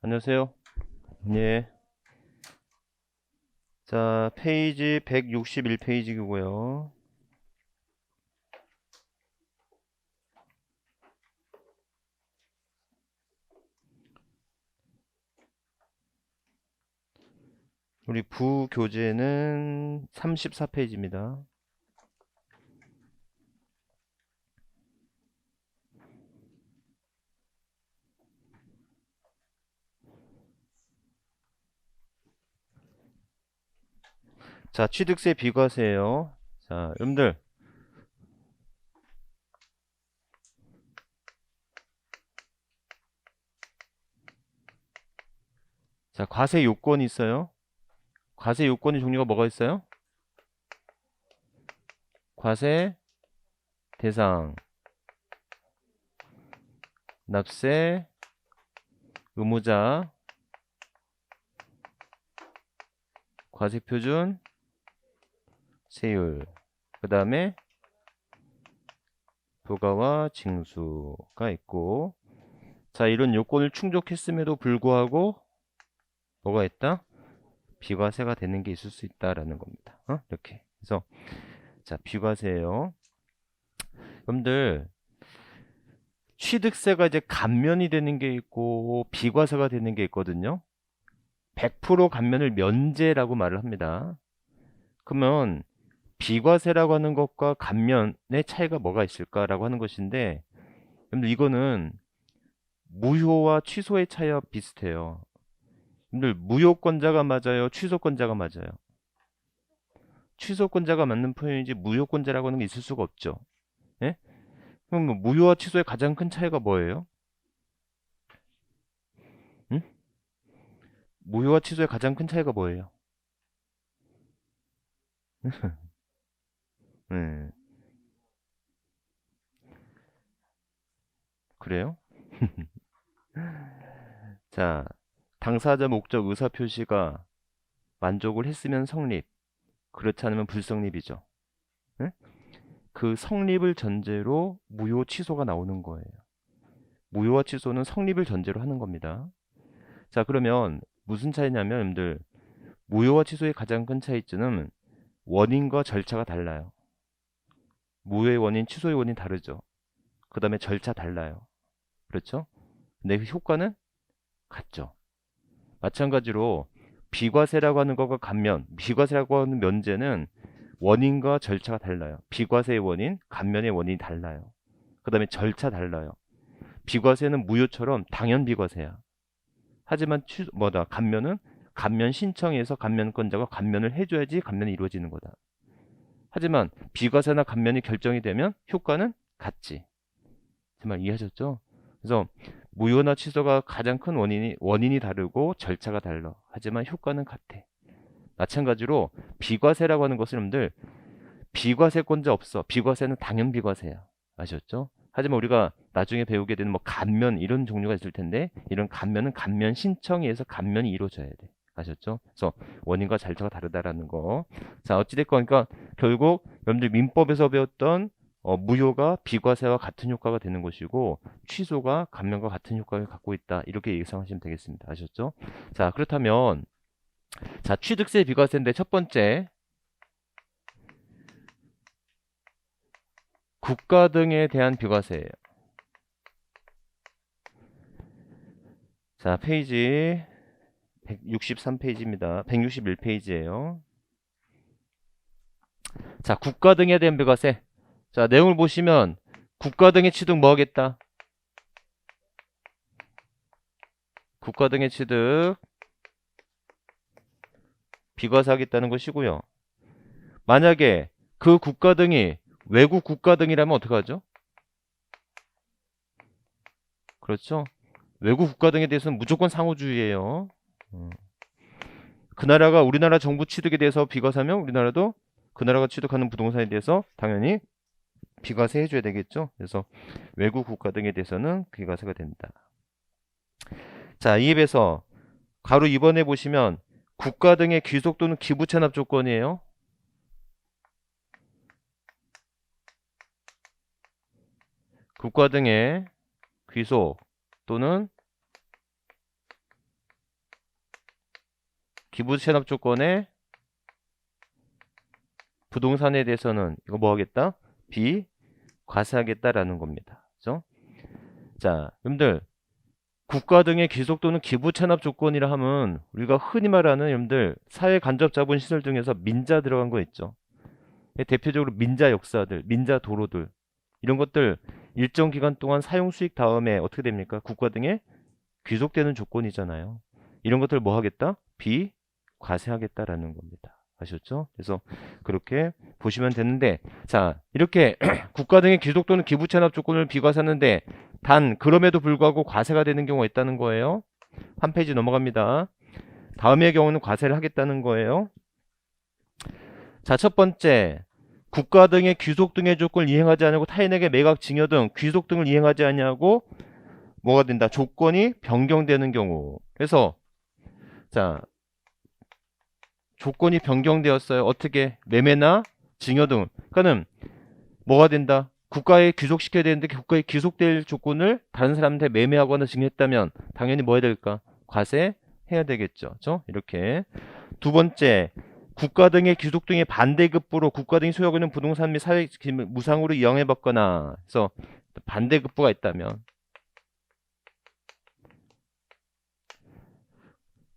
안녕하세요. 예. 자, 페이지 161페이지고요. 우리 부교재는 34페이지입니다. 자, 취득세 비과세예요. 자, 여러분들 자, 과세 요건이 있어요. 과세 요건의 종류가 뭐가 있어요? 과세 대상, 납세 의무자, 과세 표준, 세율, 그 다음에 부가와 징수가 있고, 자, 이런 요건을 충족했음에도 불구하고 뭐가 있다? 비과세가 되는 게 있을 수 있다라는 겁니다. 이렇게. 그래서 자, 비과세예요. 여러분들 취득세가 이제 감면이 되는 게 있고 비과세가 되는 게 있거든요. 100% 감면을 면제라고 말을 합니다. 그러면 비과세라고 하는 것과 감면의 차이가 뭐가 있을까라고 하는 것인데, 여러분들 이거는 무효와 취소의 차이와 비슷해요. 여러분들 무효권자가 맞아요, 취소권자가 맞아요? 취소권자가 맞는 표현이지 무효권자라고 하는 게 있을 수가 없죠. 예? 그럼 뭐 무효와 취소의 가장 큰 차이가 뭐예요? 응? 무효와 취소의 가장 큰 차이가 뭐예요? 네, 그래요? 자, 당사자 목적 의사 표시가 만족을 했으면 성립, 그렇지 않으면 불성립이죠. 네? 그 성립을 전제로 무효 취소가 나오는 거예요. 무효와 취소는 성립을 전제로 하는 겁니다. 자, 그러면 무슨 차이냐면 여러분들 무효와 취소의 가장 큰 차이점은 원인과 절차가 달라요. 무효의 원인, 취소의 원인 다르죠. 그 다음에 절차 달라요. 그렇죠? 근데 그 효과는 같죠. 마찬가지로 비과세라고 하는 것과 감면, 비과세라고 하는 면제는 원인과 절차가 달라요. 비과세의 원인, 감면의 원인이 달라요. 그 다음에 절차 달라요. 비과세는 무효처럼 당연 비과세야. 하지만 감면은 감면 신청에서 감면권자가 감면을 해줘야지 감면이 이루어지는 거다. 하지만 비과세나 감면이 결정이 되면 효과는 같지. 정말 이해하셨죠? 그래서 무효나 취소가 가장 큰 원인이 다르고 절차가 달라. 하지만 효과는 같아. 마찬가지로 비과세라고 하는 것은 여러분들 비과세권자 없어. 비과세는 당연 비과세야. 아셨죠? 하지만 우리가 나중에 배우게 되는 뭐 감면 이런 종류가 있을 텐데 이런 감면은 감면 신청에 의해서 감면이 이루어져야 돼. 아셨죠? 그래서 원인과 절차가 다르다라는 거. 자, 어찌됐건 그러니까 결국 여러분들 민법에서 배웠던 무효가 비과세와 같은 효과가 되는 것이고 취소가 감면과 같은 효과를 갖고 있다. 이렇게 예상하시면 되겠습니다. 아셨죠? 자, 그렇다면 자, 취득세 비과세인데 첫 번째 국가 등에 대한 비과세예요. 자, 페이지 163페이지입니다. 161페이지예요. 자, 국가 등에 대한 비과세. 자, 내용을 보시면 국가 등의 취득 뭐 하겠다? 국가 등의 취득 비과세하겠다는 것이고요. 만약에 그 국가 등이 외국 국가 등이라면 어떡하죠? 그렇죠? 외국 국가 등에 대해서는 무조건 상호주의예요. 그 나라가 우리나라 정부 취득에 대해서 비과세하면 우리나라도 그 나라가 취득하는 부동산에 대해서 당연히 비과세 해줘야 되겠죠. 그래서 외국 국가 등에 대해서는 비과세가 된다. 자, 이에 비해서 가로 2번에 보시면 국가 등의 귀속 또는 기부 체납 조건이에요. 국가 등의 귀속 또는 기부 체납 조건에 부동산에 대해서는 이거 뭐 하겠다? 비과세하겠다라는 겁니다. 그죠? 자, 여러분들 국가 등의 귀속 또는 기부 체납 조건이라 하면 우리가 흔히 말하는 여러분들 사회 간접 자본 시설 중에서 민자 들어간 거 있죠. 대표적으로 민자 역사들, 민자 도로들 이런 것들 일정 기간 동안 사용 수익 다음에 어떻게 됩니까? 국가 등에 귀속되는 조건이잖아요. 이런 것들 뭐 하겠다? 비과세하겠다라는 겁니다. 아셨죠? 그래서 그렇게 보시면 되는데, 자, 이렇게 국가 등의 귀속 또는 기부 체납 조건을 비과세하는데 단 그럼에도 불구하고 과세가 되는 경우가 있다는 거예요. 한 페이지 넘어갑니다. 다음의 경우는 과세를 하겠다는 거예요. 자, 첫 번째, 국가 등의 귀속 등의 조건을 이행하지 않고 타인에게 매각, 증여 등 귀속 등을 이행하지 않냐고 뭐가 된다? 조건이 변경되는 경우. 그래서 자, 조건이 변경되었어요. 어떻게? 매매나 증여 등. 그러니까는 뭐가 된다? 국가에 귀속시켜야 되는데 국가에 귀속될 조건을 다른 사람한테 매매하거나 증여했다면 당연히 뭐 해야 될까? 과세해야 되겠죠. 그렇죠? 이렇게. 두 번째, 국가 등의 귀속 등의 반대급부로 국가 등이 소유하고 있는 부동산 및 사회 기밀 무상으로 이용해받거나 해서 반대급부가 있다면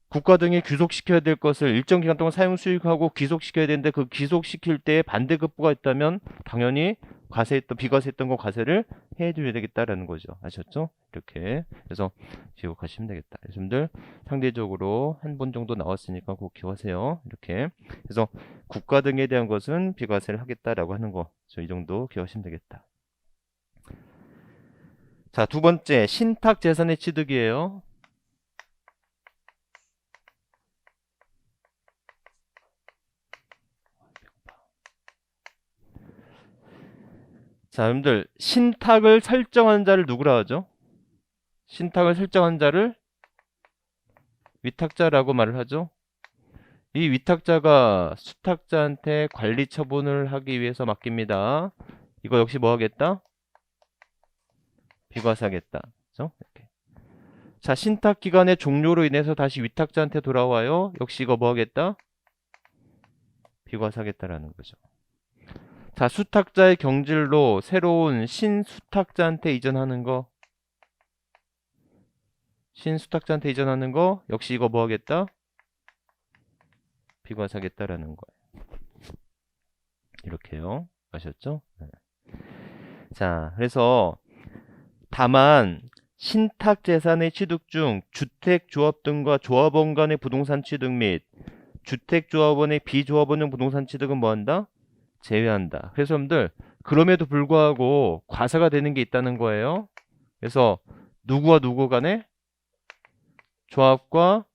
국가 등이 귀속시켜야 될 것을 일정 기간 동안 사용 수익하고 귀속시켜야 되는데 그 귀속시킬 때 반대급부가 있다면 당연히 과세했던 비과세했던 거 과세를 해줘야 되겠다라는 거죠. 아셨죠? 이렇게 그래서 기억하시면 되겠다. 여러분들 상대적으로 한 번 정도 나왔으니까 꼭 기억하세요. 이렇게 그래서 국가 등에 대한 것은 비과세를 하겠다라고 하는 거. 이 정도 기억하시면 되겠다. 자, 두 번째 신탁 재산의 취득이에요. 자, 여러분들 신탁을 설정한 자를 누구라 하죠? 신탁을 설정한 자를 위탁자라고 말을 하죠. 이 위탁자가 수탁자한테 관리 처분을 하기 위해서 맡깁니다. 이거 역시 뭐 하겠다? 비과세하겠다. 그죠? 이렇게. 자, 신탁 기간의 종료로 인해서 다시 위탁자한테 돌아와요. 역시 이거 뭐 하겠다? 비과세하겠다라는 거죠. 자, 수탁자의 경질로 새로운 신수탁자한테 이전하는 거. 신수탁자한테 이전하는 거 역시 이거 뭐 하겠다? 비과세하겠다라는 거예요. 이렇게요. 아셨죠? 네. 자, 그래서 다만 신탁 재산의 취득 중 주택조합 등과 조합원 간의 부동산 취득 및 주택조합원의 비조합원용 부동산 취득은 뭐한다? 제외한다. 그래서 여러분들 그럼에도 불구하고 과세가 되는 게 있다는 거예요. 그래서 누구와 누구 간에? 조합과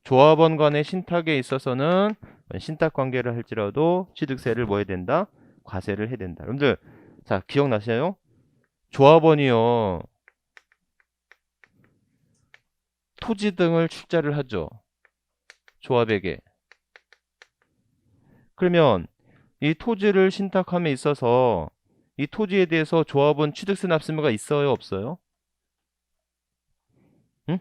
조합원 간의 신탁에 있어서는 신탁 관계를 할지라도 취득세를 뭐 해야 된다? 과세를 해야 된다. 여러분들 자 기억나세요? 조합원이요 토지 등을 출자를 하죠. 조합에게. 그러면 이 토지를 신탁함에 있어서 이 토지에 대해서 조합원 취득세 납세무가 있어요? 없어요? 응?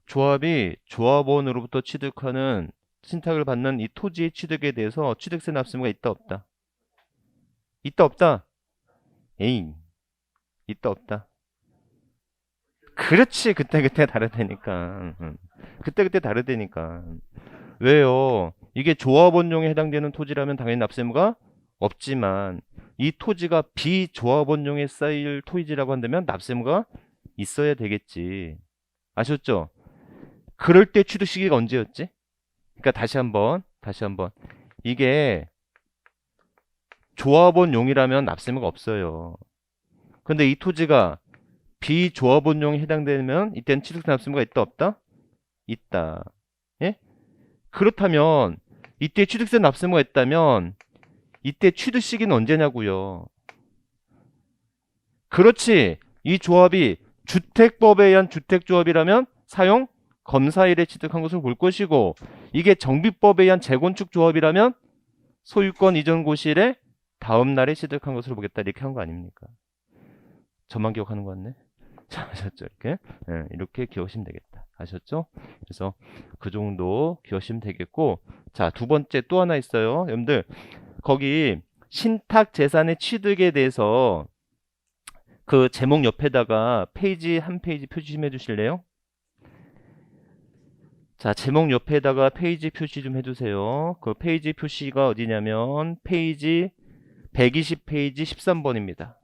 조합이 조합원으로부터 취득하는 신탁을 받는 이 토지의 취득에 대해서 취득세 납세무가 있다 없다? 있다 없다? 에이 있다 없다? 그렇지 그때그때 다르다니까. 그때그때 다르다니까. 왜요? 이게 조합원용에 해당되는 토지라면 당연히 납세무가 없지만 이 토지가 비조합원용에 쌓일 토지라고 한다면 납세무가 있어야 되겠지. 아셨죠? 그럴 때 취득 시기가 언제였지? 그러니까 다시 한번 이게 조합원용이라면 납세무가 없어요. 근데 이 토지가 비조합원용에 해당되면 이때는 취득세 납세무가 있다 없다? 있다. 예? 그렇다면 이때 취득세 납세무가 있다면 이때 취득 시기는 언제냐고요. 그렇지. 이 조합이 주택법에 의한 주택조합이라면 사용 검사일에 취득한 것을 볼 것이고 이게 정비법에 의한 재건축 조합이라면 소유권 이전 고시일에 다음 날에 취득한 것을 보겠다 이렇게 한 거 아닙니까? 저만 기억하는 거 같네. 자, 아셨죠? 이렇게 기억하시면 되겠다. 아셨죠? 그래서 그 정도 기억하시면 되겠고, 자, 두 번째 또 하나 있어요. 여러분들 거기 신탁 재산의 취득에 대해서 그 제목 옆에다가 페이지 한 페이지 표시 좀 해주실래요? 자, 제목 옆에다가 페이지 표시 좀 해주세요. 그 페이지 표시가 어디냐면 페이지 120페이지 13번입니다.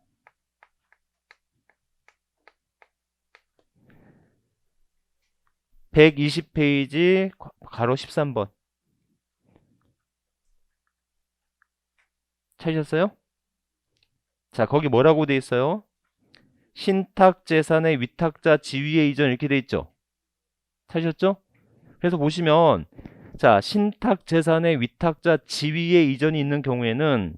120페이지 가로 13번. 찾으셨어요? 자, 거기 뭐라고 돼 있어요? 신탁 재산의 위탁자 지위의 이전 이렇게 돼 있죠? 찾으셨죠? 그래서 보시면 자, 신탁 재산의 위탁자 지위의 이전이 있는 경우에는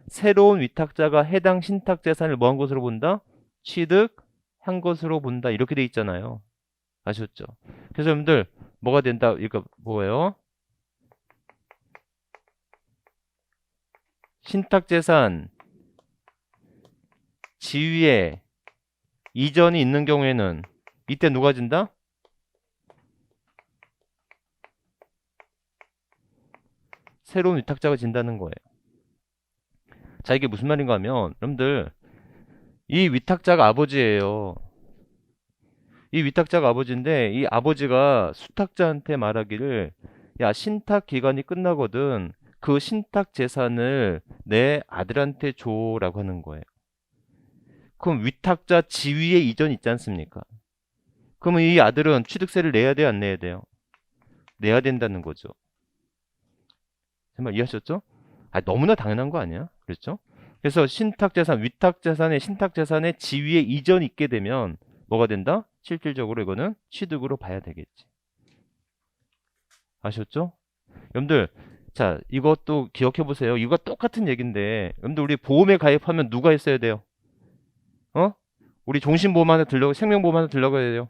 새로운 위탁자가 해당 신탁 재산을 뭐한 것으로 본다? 취득한 것으로 본다. 이렇게 돼 있잖아요. 아셨죠? 그래서 여러분들 뭐가 된다? 이거 뭐예요? 신탁 재산 지위에 이전이 있는 경우에는 이때 누가 진다? 새로운 위탁자가 진다는 거예요. 자, 이게 무슨 말인가 하면 여러분들 이 위탁자가 아버지예요. 이 위탁자가 아버지인데 이 아버지가 수탁자한테 말하기를 야, 신탁 기간이 끝나거든. 그 신탁 재산을 내 아들한테 줘라고 하는 거예요. 그럼 위탁자 지위에 이전 있지 않습니까? 그러면 이 아들은 취득세를 내야 돼요, 안 내야 돼요? 내야 된다는 거죠. 정말 이해하셨죠? 아, 너무나 당연한 거 아니야? 그렇죠? 그래서 신탁재산, 위탁재산의 신탁재산의 지위에 이전이 있게 되면 뭐가 된다? 실질적으로 이거는 취득으로 봐야 되겠지. 아셨죠? 여러분들, 자, 이것도 기억해 보세요. 이거 똑같은 얘기인데, 여러분들 우리 보험에 가입하면 누가 있어야 돼요? 어? 우리 종신보험 하나 생명보험 하나 들러가야 돼요.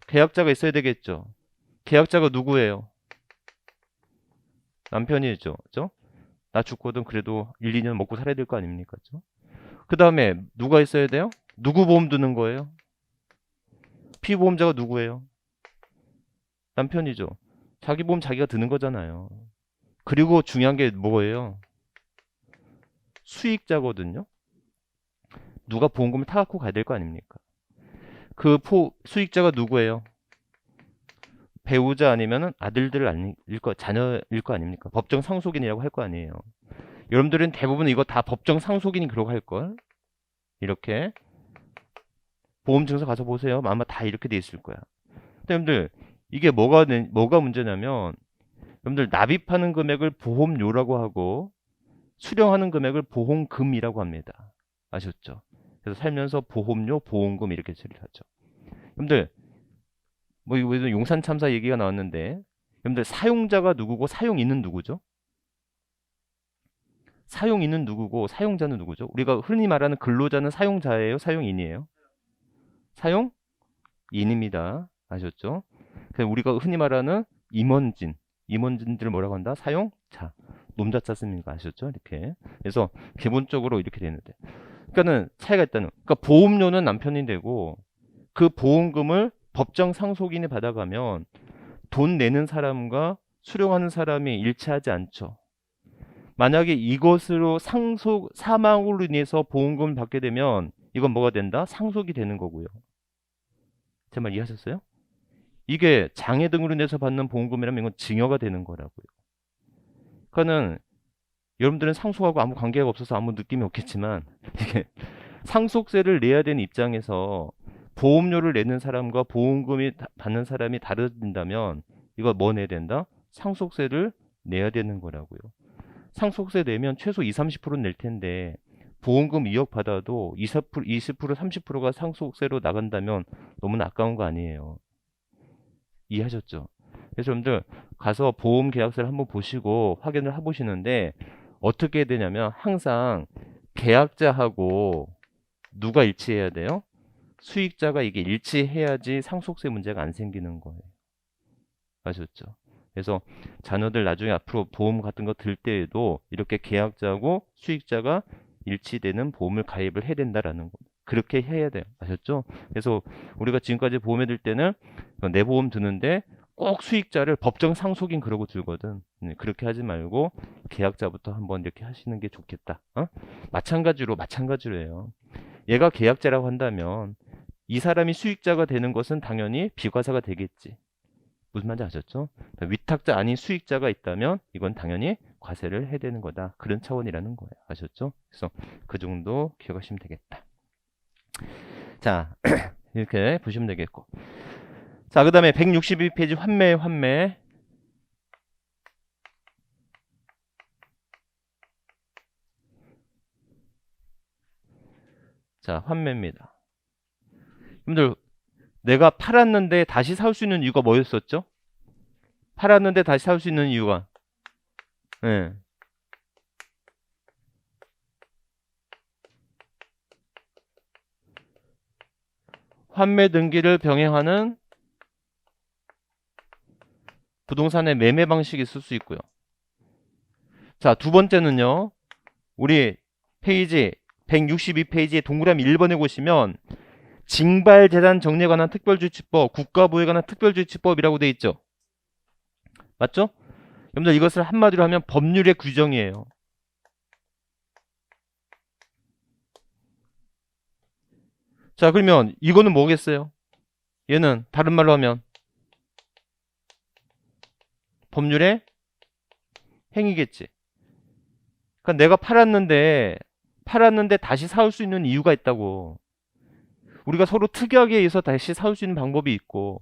계약자가 있어야 되겠죠. 계약자가 누구예요? 남편이죠. 그죠? 나 죽거든 그래도 1, 2년 먹고 살아야 될 거 아닙니까? 그죠? 그 다음에 누가 있어야 돼요? 누구 보험 드는 거예요? 피보험자가 누구예요? 남편이죠. 자기 보험 자기가 드는 거잖아요. 그리고 중요한 게 뭐예요? 수익자거든요. 누가 보험금을 타갖고 가야 될 거 아닙니까? 그 수익자가 누구예요? 배우자 아니면은 아들들 아닐 거, 자녀일 거 아닙니까? 법정 상속인이라고 할 거 아니에요. 여러분들은 대부분 이거 다 법정 상속인이 그러고 할걸? 이렇게 보험증서 가서 보세요. 아마 다 이렇게 돼 있을 거야. 근데 여러분들 이게 뭐가 문제냐면 여러분들 납입하는 금액을 보험료라고 하고 수령하는 금액을 보험금이라고 합니다. 아셨죠? 그래서 살면서 보험료, 보험금 이렇게 처리를 하죠. 여러분들 뭐 이거 용산 참사 얘기가 나왔는데 여러분들 사용자가 누구고 사용인은 누구죠? 사용인은 누구고 사용자는 누구죠? 우리가 흔히 말하는 근로자는 사용자예요, 사용인이에요? 사용인입니다. 아셨죠? 그래서 우리가 흔히 말하는 임원진들 뭐라고 한다? 사용자. 놈자자 씁니까? 아셨죠? 이렇게. 그래서 기본적으로 이렇게 되는데. 그러니까는 차이가 있다는. 그러니까 보험료는 남편이 되고 그 보험금을 법정 상속인이 받아가면 돈 내는 사람과 수령하는 사람이 일치하지 않죠. 만약에 이것으로 사망으로 인해서 보험금을 받게 되면 이건 뭐가 된다? 상속이 되는 거고요. 제 말 이해하셨어요? 이게 장애 등으로 인해서 받는 보험금이라면 이건 증여가 되는 거라고요. 그러니까는 여러분들은 상속하고 아무 관계가 없어서 아무 느낌이 없겠지만 이게 상속세를 내야 되는 입장에서 보험료를 내는 사람과 보험금이 받는 사람이 다르다면 이거 뭐 내야 된다? 상속세를 내야 되는 거라고요. 상속세 내면 최소 20, 30%는 낼 텐데 보험금 2억 받아도 20%, 30%가 상속세로 나간다면 너무나 아까운 거 아니에요. 이해하셨죠? 그래서 여러분들 가서 보험 계약서를 한번 보시고 확인을 해보시는데 어떻게 되냐면 항상 계약자하고 누가 일치해야 돼요? 수익자가 이게 일치해야지 상속세 문제가 안 생기는 거예요. 아셨죠? 그래서 자녀들 나중에 앞으로 보험 같은 거 들 때에도 이렇게 계약자하고 수익자가 일치되는 보험을 가입을 해야 된다라는 겁니다. 그렇게 해야 돼요. 아셨죠? 그래서 우리가 지금까지 보험에 들 때는 내 보험 드는데 꼭 수익자를 법정 상속인 그러고 들거든. 그렇게 하지 말고 계약자부터 한번 이렇게 하시는 게 좋겠다. 어? 마찬가지로 해요. 얘가 계약자라고 한다면 이 사람이 수익자가 되는 것은 당연히 비과세가 되겠지. 무슨 말인지 아셨죠? 위탁자 아닌 수익자가 있다면 이건 당연히 과세를 해야 되는 거다. 그런 차원이라는 거예요. 아셨죠? 그래서 그 정도 기억하시면 되겠다. 자, 이렇게 보시면 되겠고. 자, 그 다음에 162페이지 환매. 자, 환매입니다. 여러분들, 내가 팔았는데 다시 살 수 있는 이유가 뭐였었죠? 팔았는데 다시 살 수 있는 이유가, 예. 환매 등기를 병행하는 부동산의 매매 방식이 있을 수 있고요. 자, 두 번째는요. 우리 페이지 162페이지에 동그라미 1번에 보시면 징발재산 정리에 관한 특별조치법, 국가보유에 관한 특별조치법이라고 돼 있죠. 맞죠? 여러분들 이것을 한마디로 하면 법률의 규정이에요. 자, 그러면 이거는 뭐겠어요? 얘는 다른 말로 하면 법률의 행위겠지. 그러니까 내가 팔았는데 다시 사올 수 있는 이유가 있다고. 우리가 서로 특약에 의해서 다시 사올 수 있는 방법이 있고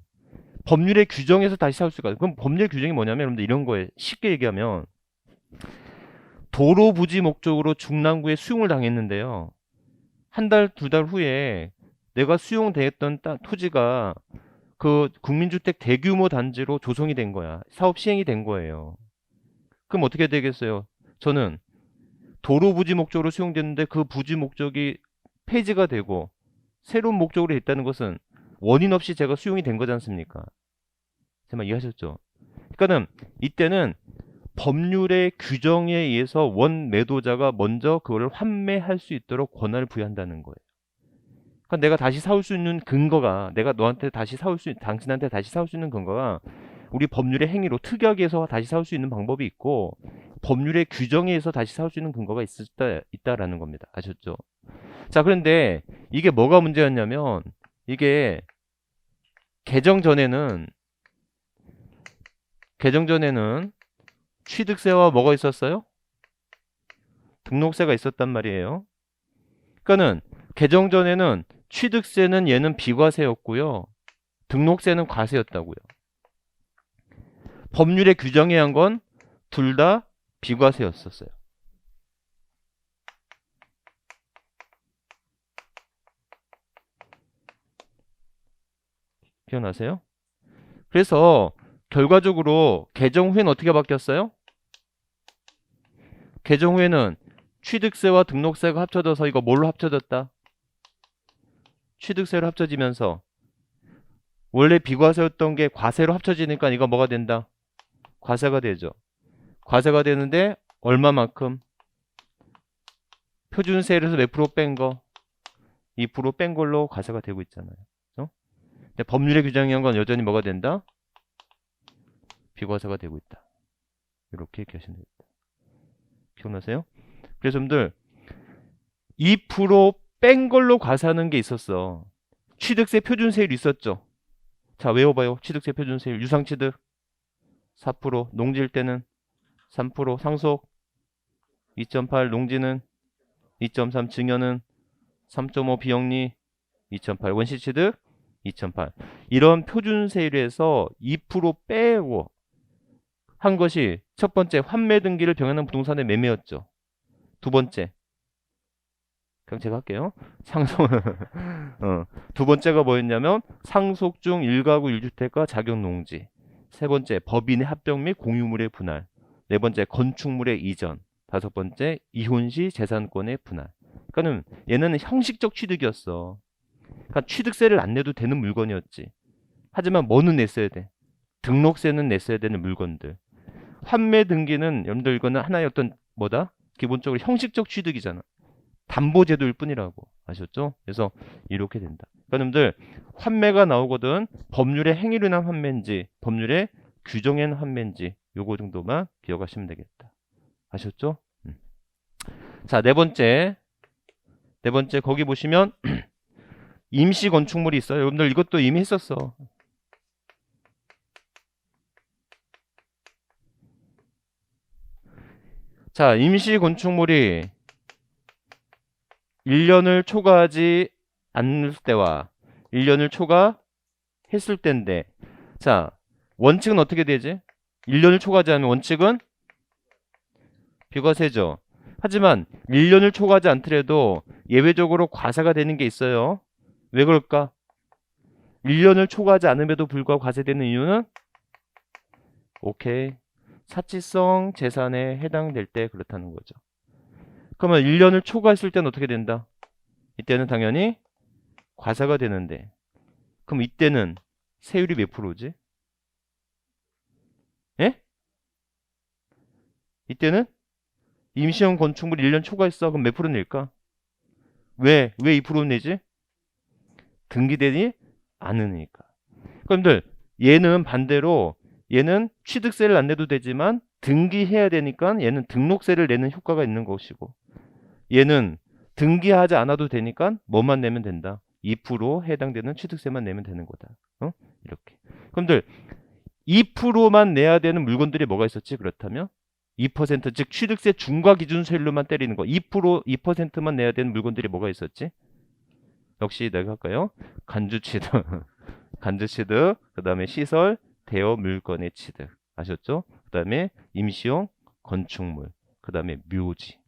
법률의 규정에서 다시 사올 수가 있고. 그럼 법률 규정이 뭐냐면 여러분들 이런 거예요. 쉽게 얘기하면 도로 부지 목적으로 중랑구에 수용을 당했는데요. 한 달, 두 달 후에 내가 수용됐던 토지가 그 국민주택 대규모 단지로 조성이 된 거야. 사업 시행이 된 거예요. 그럼 어떻게 되겠어요? 저는 도로 부지 목적으로 수용됐는데 그 부지 목적이 폐지가 되고 새로운 목적으로 됐다는 것은 원인 없이 제가 수용이 된 거지 않습니까? 제 말 이해하셨죠? 그러니까는 이때는 법률의 규정에 의해서 원 매도자가 먼저 그거를 환매할 수 있도록 권한을 부여한다는 거예요. 그러니까 내가 다시 사올 수 있는 근거가, 내가 너한테 다시 사올 수, 당신한테 다시 사올 수 있는 근거가 우리 법률의 행위로 특약에서 다시 사올 수 있는 방법이 있고 법률의 규정에 의해서 다시 사올 수 있는 근거가 있다라는 겁니다. 아셨죠? 자, 그런데 이게 뭐가 문제였냐면 이게 개정 전에는 취득세와 뭐가 있었어요? 등록세가 있었단 말이에요. 그러니까는 개정 전에는 취득세는 얘는 비과세였고요. 등록세는 과세였다고요. 법률에 규정해 한 건 둘 다 비과세였었어요. 기억나세요? 그래서 결과적으로 개정 후에는 어떻게 바뀌었어요? 개정 후에는 취득세와 등록세가 합쳐져서 이거 뭘로 합쳐졌다? 취득세로 합쳐지면서 원래 비과세였던 게 과세로 합쳐지니까 이거 뭐가 된다? 과세가 되죠. 과세가 되는데 얼마만큼? 표준세율에서 몇 프로 뺀 거? 2% 뺀 걸로 과세가 되고 있잖아요. 그렇죠? 근데 법률에 규정한 건 여전히 뭐가 된다? 비과세가 되고 있다. 이렇게 얘기하시면 됩니다. 기억나세요? 그래서 여러분들 2% 뺀 걸로 과세하는 게 있었어. 취득세 표준세율 있었죠. 자, 외워봐요. 취득세 표준세율. 유상취득 4%, 농지일 때는 3%, 상속 2.8, 농지는 2.3, 증여는 3.5, 비영리 2.8, 원시취득 2.8. 이런 표준세율에서 2% 빼고 한 것이 첫 번째 환매 등기를 병행하는 부동산의 매매였죠. 두 번째, 그럼 제가 할게요. 두 번째가 뭐였냐면 상속 중 1가구 1주택과 자격농지. 세 번째, 법인의 합병 및 공유물의 분할. 네 번째, 건축물의 이전. 다섯 번째, 이혼 시 재산권의 분할. 그러니까는 얘는 형식적 취득이었어. 그러니까 취득세를 안 내도 되는 물건이었지. 하지만 뭐는 냈어야 돼? 등록세는 냈어야 되는 물건들. 환매 등기는 여러분들 이거는 하나의 어떤 뭐다? 기본적으로 형식적 취득이잖아. 담보제도일 뿐이라고. 아셨죠? 그래서 이렇게 된다. 그러니까 여러분들 환매가 나오거든 법률의 행위로 인한 환매인지 법률의 규정엔 환매인지 요거 정도만 기억하시면 되겠다. 아셨죠? 자, 네 번째 거기 보시면 임시 건축물이 있어요. 여러분들 이것도 이미 했었어. 자, 임시 건축물이 1년을 초과하지 않을 때와 1년을 초과했을 때인데, 자, 원칙은 어떻게 되지? 1년을 초과하지 않으면 원칙은 비과세죠. 하지만 1년을 초과하지 않더라도 예외적으로 과세가 되는 게 있어요. 왜 그럴까? 1년을 초과하지 않음에도 불구하고 과세되는 이유는 오케이. 사치성 재산에 해당될 때 그렇다는 거죠. 그러면 1년을 초과했을 때는 어떻게 된다? 이때는 당연히 과세가 되는데, 그럼 이때는 세율이 몇 프로지? 예? 이때는 임시형 건축물 1년 초과했어. 그럼 몇 프로 낼까? 왜 2% 내지? 등기되지 않으니까. 그런데 얘는 반대로 얘는 취득세를 안 내도 되지만 등기해야 되니까 얘는 등록세를 내는 효과가 있는 것이고, 얘는 등기하지 않아도 되니까 뭐만 내면 된다. 2% 해당되는 취득세만 내면 되는 거다. 이렇게. 그런데 2%만 내야 되는 물건들이 뭐가 있었지? 그렇다면 2%, 즉 취득세 중과 기준 세율로만 때리는 거. 2%만 내야 되는 물건들이 뭐가 있었지? 역시 내가 할까요? 간주 취득, 간주 취득, 그다음에 시설, 대여 물건의 취득. 아셨죠? 그다음에 임시용 건축물, 그다음에 묘지.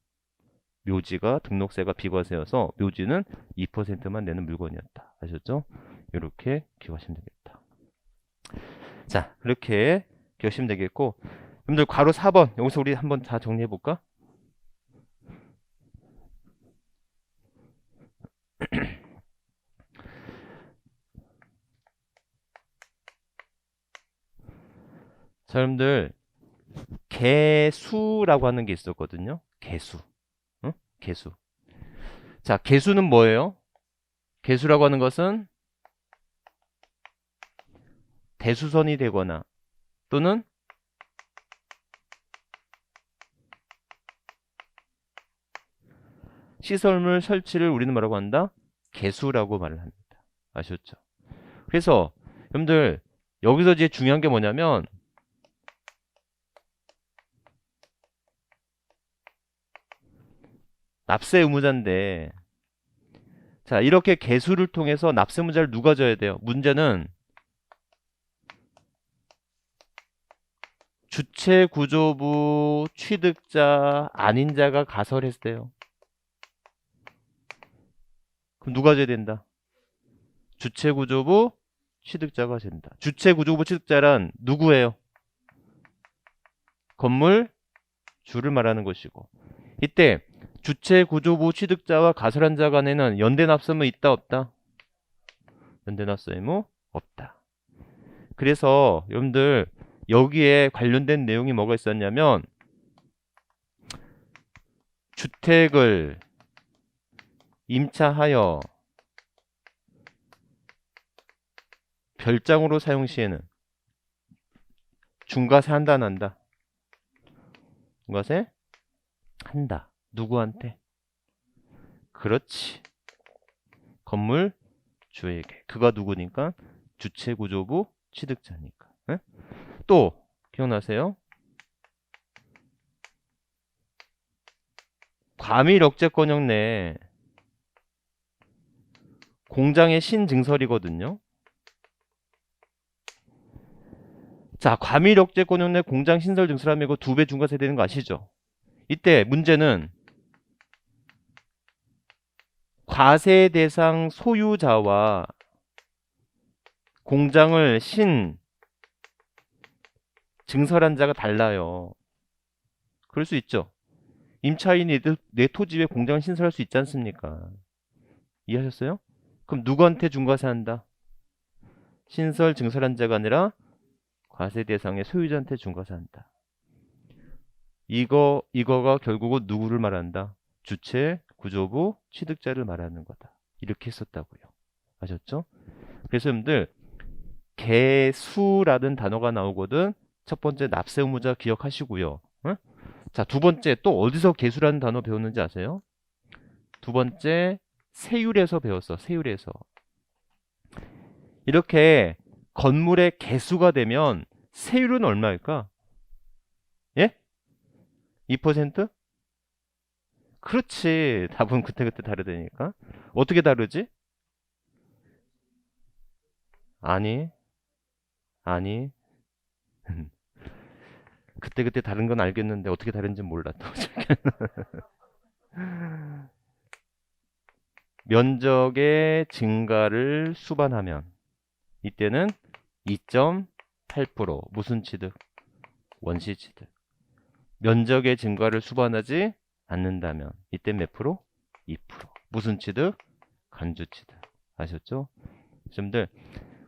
묘지가 등록세가 비과세여서 묘지는 2%만 내는 물건이었다. 아셨죠? 이렇게 기억하시면 되겠다. 자, 이렇게 기억하시면 되겠고, 여러분들 괄호 4번 여기서 우리 한번 다 정리해 볼까? 자, 여러분들 개수라고 하는 게 있었거든요. 개수. 응? 개수. 자, 개수는 뭐예요? 개수라고 하는 것은 대수선이 되거나 또는 시설물 설치를 우리는 뭐라고 한다? 개수라고 말을 합니다. 아셨죠? 그래서 여러분들 여기서 이제 중요한 게 뭐냐면 납세 의무자인데, 자, 이렇게 개수를 통해서 납세 의무자를 누가 져야 돼요? 문제는 주체구조부 취득자 아닌 자가 가설했대요. 그럼 누가 져야 된다? 주체구조부 취득자가 된다. 주체구조부 취득자란 누구예요? 건물 주를 말하는 것이고, 이때 주체구조부 취득자와 가설한 자 간에는 연대납세 의무 있다 없다? 연대납세 의무 없다. 그래서 여러분들 여기에 관련된 내용이 뭐가 있었냐면, 주택을 임차하여 별장으로 사용 시에는 중과세 한다 안 한다? 중과세 한다. 누구한테? 그렇지. 건물 주에게. 그가 누구니까? 주체구조부 취득자니까. 에? 또 기억나세요? 과밀억제권역 내 공장의 신증설이거든요. 자, 과밀억제권역 내 공장 신설 증설하면 이거 2배 중과세 되는 거 아시죠? 이때 문제는 과세 대상 소유자와 공장을 증설한 자가 달라요. 그럴 수 있죠. 임차인이 내 토지에 공장을 신설할 수 있지 않습니까? 이해하셨어요? 그럼 누구한테 중과세 한다? 신설 증설한 자가 아니라 과세 대상의 소유자한테 중과세 한다. 이거가 결국은 누구를 말한다? 주체 구조부 취득자를 말하는 거다. 이렇게 했었다고요. 아셨죠? 그래서 여러분들 개수라는 단어가 나오거든. 첫 번째 납세 의무자 기억하시고요. 응? 자, 두 번째 또 어디서 개수라는 단어 배웠는지 아세요? 두 번째 세율에서 배웠어. 세율에서. 이렇게 건물의 개수가 되면 세율은 얼마일까? 예? 2%? 그렇지. 답은 그때그때 다르다니까. 어떻게 다르지? 아니, 아니. 그때그때 다른 건 알겠는데 어떻게 다른지 몰라. 또. 면적의 증가를 수반하면 이때는 2.8% 무슨 취득? 원시 취득. 면적의 증가를 수반하지 않는다면 이때 몇 프로? 2%. 무슨 취득? 간주 취득. 아셨죠? 여러분들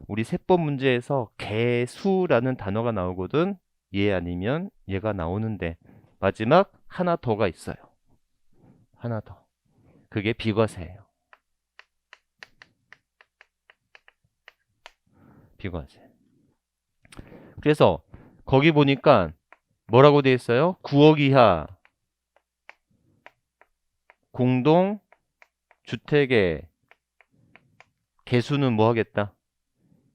우리 세법 문제에서 개수라는 단어가 나오거든. 얘 아니면 얘가 나오는데 마지막 하나 더가 있어요. 하나 더. 그게 비과세예요. 비과세. 그래서 거기 보니까 뭐라고 돼 있어요? 9억 이하 공동 주택의 개수는 뭐 하겠다?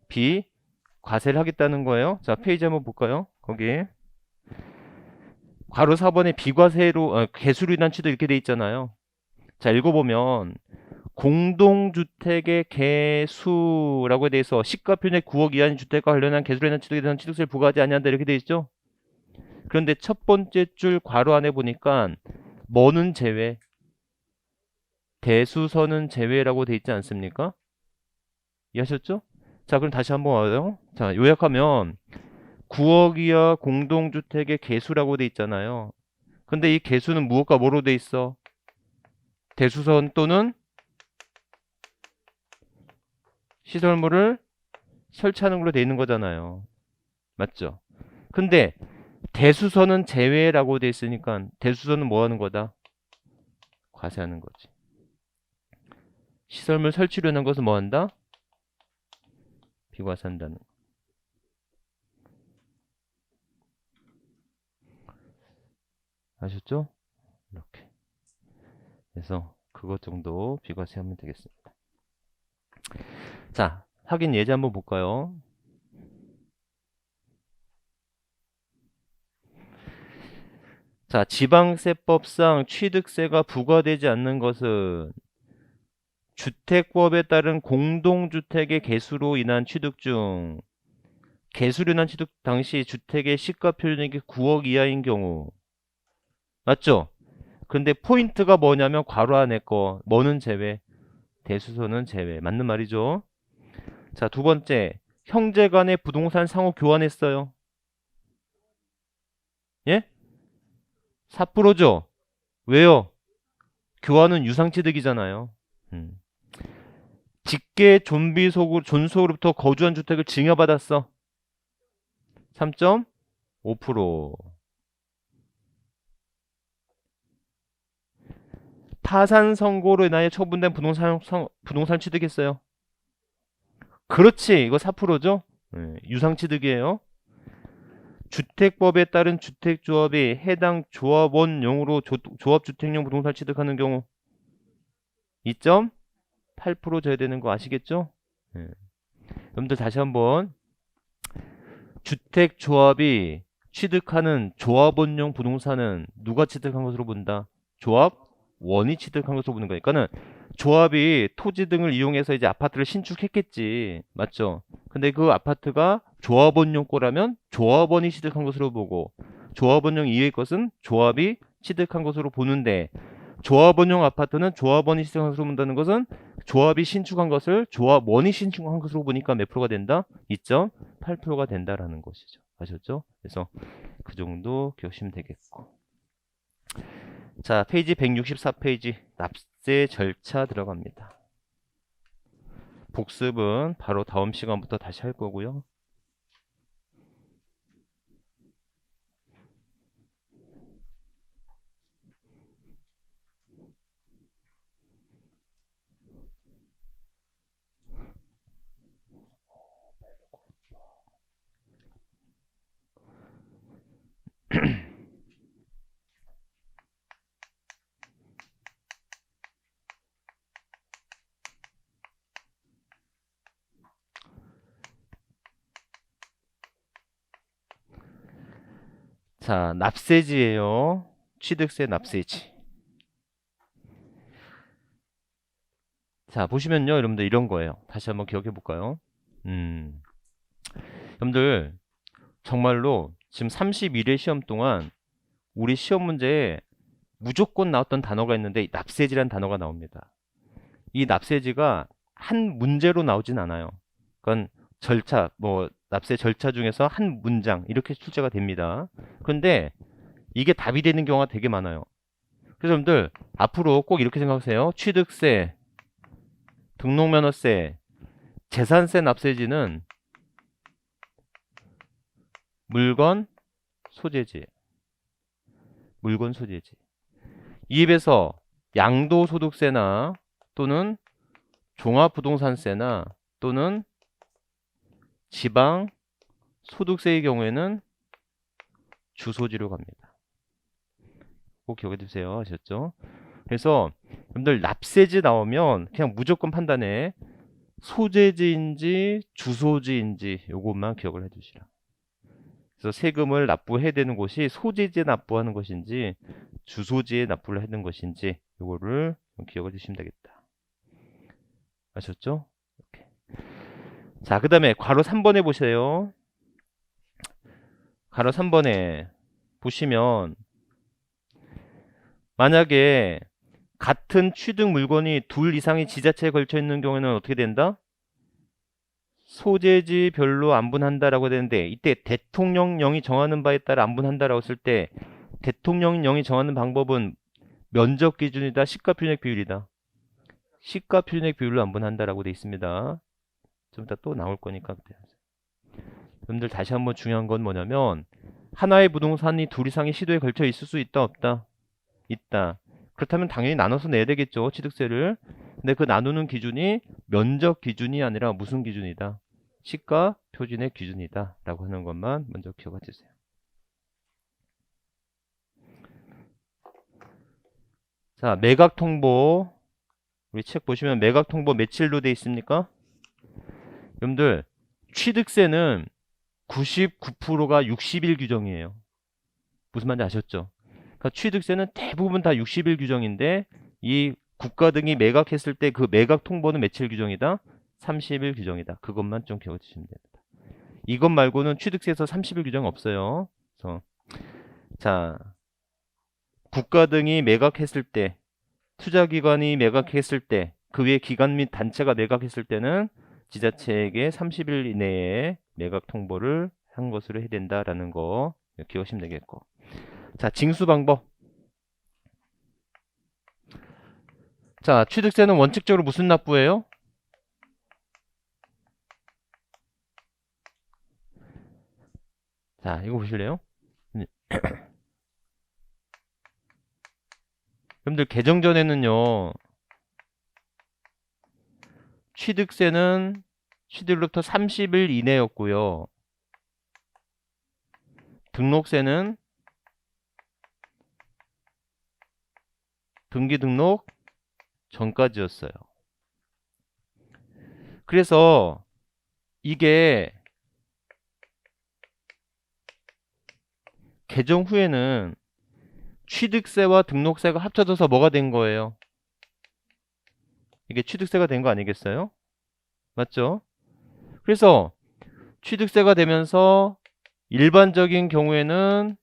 비과세를 하겠다는 거예요. 자, 페이지 한번 볼까요? 거기 괄호 4번에 비과세로 개수로 인한 취득 이렇게 돼 있잖아요. 자, 읽어보면 공동주택의 개수라고 돼 있어 시가표준의 9억 이하인 주택과 관련한 개수로 인한 취득에 대한 취득세를 부과하지 아니한다 이렇게 돼 있죠. 그런데 첫 번째 줄 괄호 안에 보니까 뭐는 제외, 대수선은 제외라고 돼 있지 않습니까? 이해하셨죠? 자, 그럼 다시 한번 와요. 자, 요약하면 9억 이하 공동주택의 개수라고 돼 있잖아요. 근데 이 개수는 무엇과 뭐로 돼 있어? 대수선 또는 시설물을 설치하는 걸로 돼 있는 거잖아요. 맞죠? 근데 대수선은 제외라고 돼 있으니까 대수선은 뭐 하는 거다? 과세하는 거지. 시설물 설치로 하는 것은 뭐 한다? 비과세한다는 거. 아셨죠? 이렇게. 그래서 그것 정도 비과세하면 되겠습니다. 자, 확인 예제 한번 볼까요? 자, 지방세법상 취득세가 부과되지 않는 것은 주택법에 따른 공동주택의 개수로 인한 취득 중 개수로 인한 취득 당시 주택의 시가표준액이 9억 이하인 경우 맞죠? 근데 포인트가 뭐냐면 괄호 안에 거 뭐는 제외, 대수선은 제외. 맞는 말이죠? 자, 두 번째 형제 간의 부동산 상호 교환했어요. 예? 4%죠? 왜요? 교환은 유상취득이잖아요. 직계 존속으로부터 거주한 주택을 증여받았어. 3.5%. 파산 선고로 인하여 처분된 부동산 취득했어요. 그렇지. 이거 4%죠? 유상취득이에요. 주택법에 따른 주택조합이 해당 조합원용으로 조합주택용 부동산 취득하는 경우 2.8% 줘야 되는 거 아시겠죠? 여러분들 다시 한번 주택조합이 취득하는 조합원용 부동산은 누가 취득한 것으로 본다? 조합원이 취득한 것으로 보는 거니까는 조합이 토지 등을 이용해서 이제 아파트를 신축했겠지. 맞죠? 근데 그 아파트가 조합원용 거라면 조합원이 취득한 것으로 보고 조합원용 이외의 것은 조합이 취득한 것으로 보는데 조합원용 아파트는 조합원이 취득한 것으로 본다는 것은 조합이 신축한 것을 조합원이 신축한 것으로 보니까 몇 프로가 된다? 2.8%가 된다라는 것이죠. 아셨죠? 그래서 그 정도 기억하시면 되겠고. 자, 페이지 164페이지 납세 절차 들어갑니다. 복습은 바로 다음 시간부터 다시 할 거고요. 자, 납세지예요. 취득세 납세지. 자, 보시면요, 여러분들 이런 거예요. 다시 한번 기억해 볼까요? 여러분들 정말로 지금 31회 시험 동안 우리 시험 문제에 무조건 나왔던 단어가 있는데 납세지란 단어가 나옵니다. 이 납세지가 한 문제로 나오진 않아요. 그건 절차, 뭐 납세 절차 중에서 한 문장 이렇게 출제가 됩니다. 그런데 이게 답이 되는 경우가 되게 많아요. 그래서 여러분들 앞으로 꼭 이렇게 생각하세요. 취득세, 등록면허세, 재산세 납세지는 물건 소재지. 물건 소재지. 이입에서 양도소득세나 또는 종합부동산세나 또는 지방소득세의 경우에는 주소지로 갑니다. 꼭 기억해 두세요. 아셨죠? 그래서 여러분들 납세지 나오면 그냥 무조건 판단해. 소재지인지 주소지인지 요것만 기억을 해 두시라. 그래서 세금을 납부해야 되는 곳이 소재지에 납부하는 것인지 주소지에 납부를 하는 것인지 요거를 기억해 주시면 되겠다. 아셨죠? 이렇게. 자, 그 다음에 괄호 3번에 보세요. 괄호 3번에 보시면 만약에 같은 취득 물건이 둘 이상의 지자체에 걸쳐 있는 경우에는 어떻게 된다? 소재지별로 안분한다라고 되는데 이때 대통령령이 정하는 바에 따라 안분한다라고 했을 때 대통령령이 정하는 방법은 면적 기준이다, 시가 표준액 비율이다. 시가 표준액 비율로 안분한다라고 되어 있습니다. 좀 이따 또 나올 거니까. 여러분들 다시 한번 중요한 건 뭐냐면 하나의 부동산이 둘 이상의 시도에 걸쳐 있을 수 있다, 없다? 있다. 그렇다면 당연히 나눠서 내야 되겠죠, 취득세를. 근데 그 나누는 기준이 면적 기준이 아니라 무슨 기준이다? 시가 표준액 기준이다 라고 하는 것만 먼저 기억해 주세요. 자, 매각 통보. 우리 책 보시면 매각 통보 며칠로 돼 있습니까? 여러분들 취득세는 99%가 60일 규정이에요. 무슨 말인지 아셨죠? 그러니까 취득세는 대부분 다 60일 규정인데 이 국가 등이 매각했을 때 그 매각 통보는 며칠 규정이다? 30일 규정이다. 그것만 좀 기억해 주시면 됩니다. 이것 말고는 취득세에서 30일 규정 없어요. 그래서 자, 국가 등이 매각했을 때, 투자기관이 매각했을 때, 그 외 기관 및 단체가 매각했을 때는 지자체에게 30일 이내에 매각 통보를 한 것으로 해야 된다라는 거 기억하시면 되겠고. 자, 징수 방법. 자, 취득세는 원칙적으로 무슨 납부예요? 자, 이거 보실래요? 여러분들 개정 전에는요, 취득세는 취득일로부터 30일 이내였고요. 등록세는 등기 등록 전까지였어요. 그래서 이게 개정 후에는 취득세와 등록세가 합쳐져서 뭐가 된 거예요? 이게 취득세가 된 거 아니겠어요? 맞죠? 그래서 취득세가 되면서 일반적인 경우에는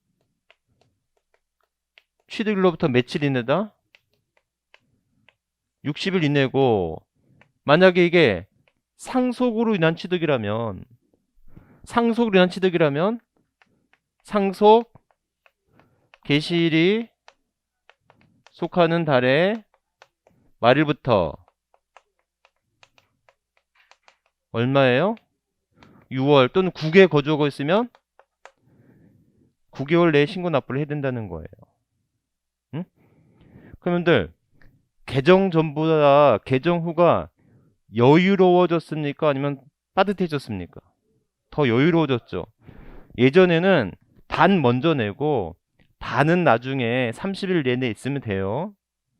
취득일로부터 며칠 이내다? 60일 이내고, 만약에 이게 상속으로 인한 취득이라면 상속 개시일이 속하는 달의 말일부터 얼마예요? 6월 또는 9개월 거주하고 있으면 9개월 내에 신고 납부를 해야 된다는 거예요. 응? 그러면들 개정 전보다 개정 후가 여유로워졌습니까? 아니면 따뜻해졌습니까? 더 여유로워졌죠. 예전에는 반 먼저 내고 반은 나중에 30일 내내 있으면 돼요.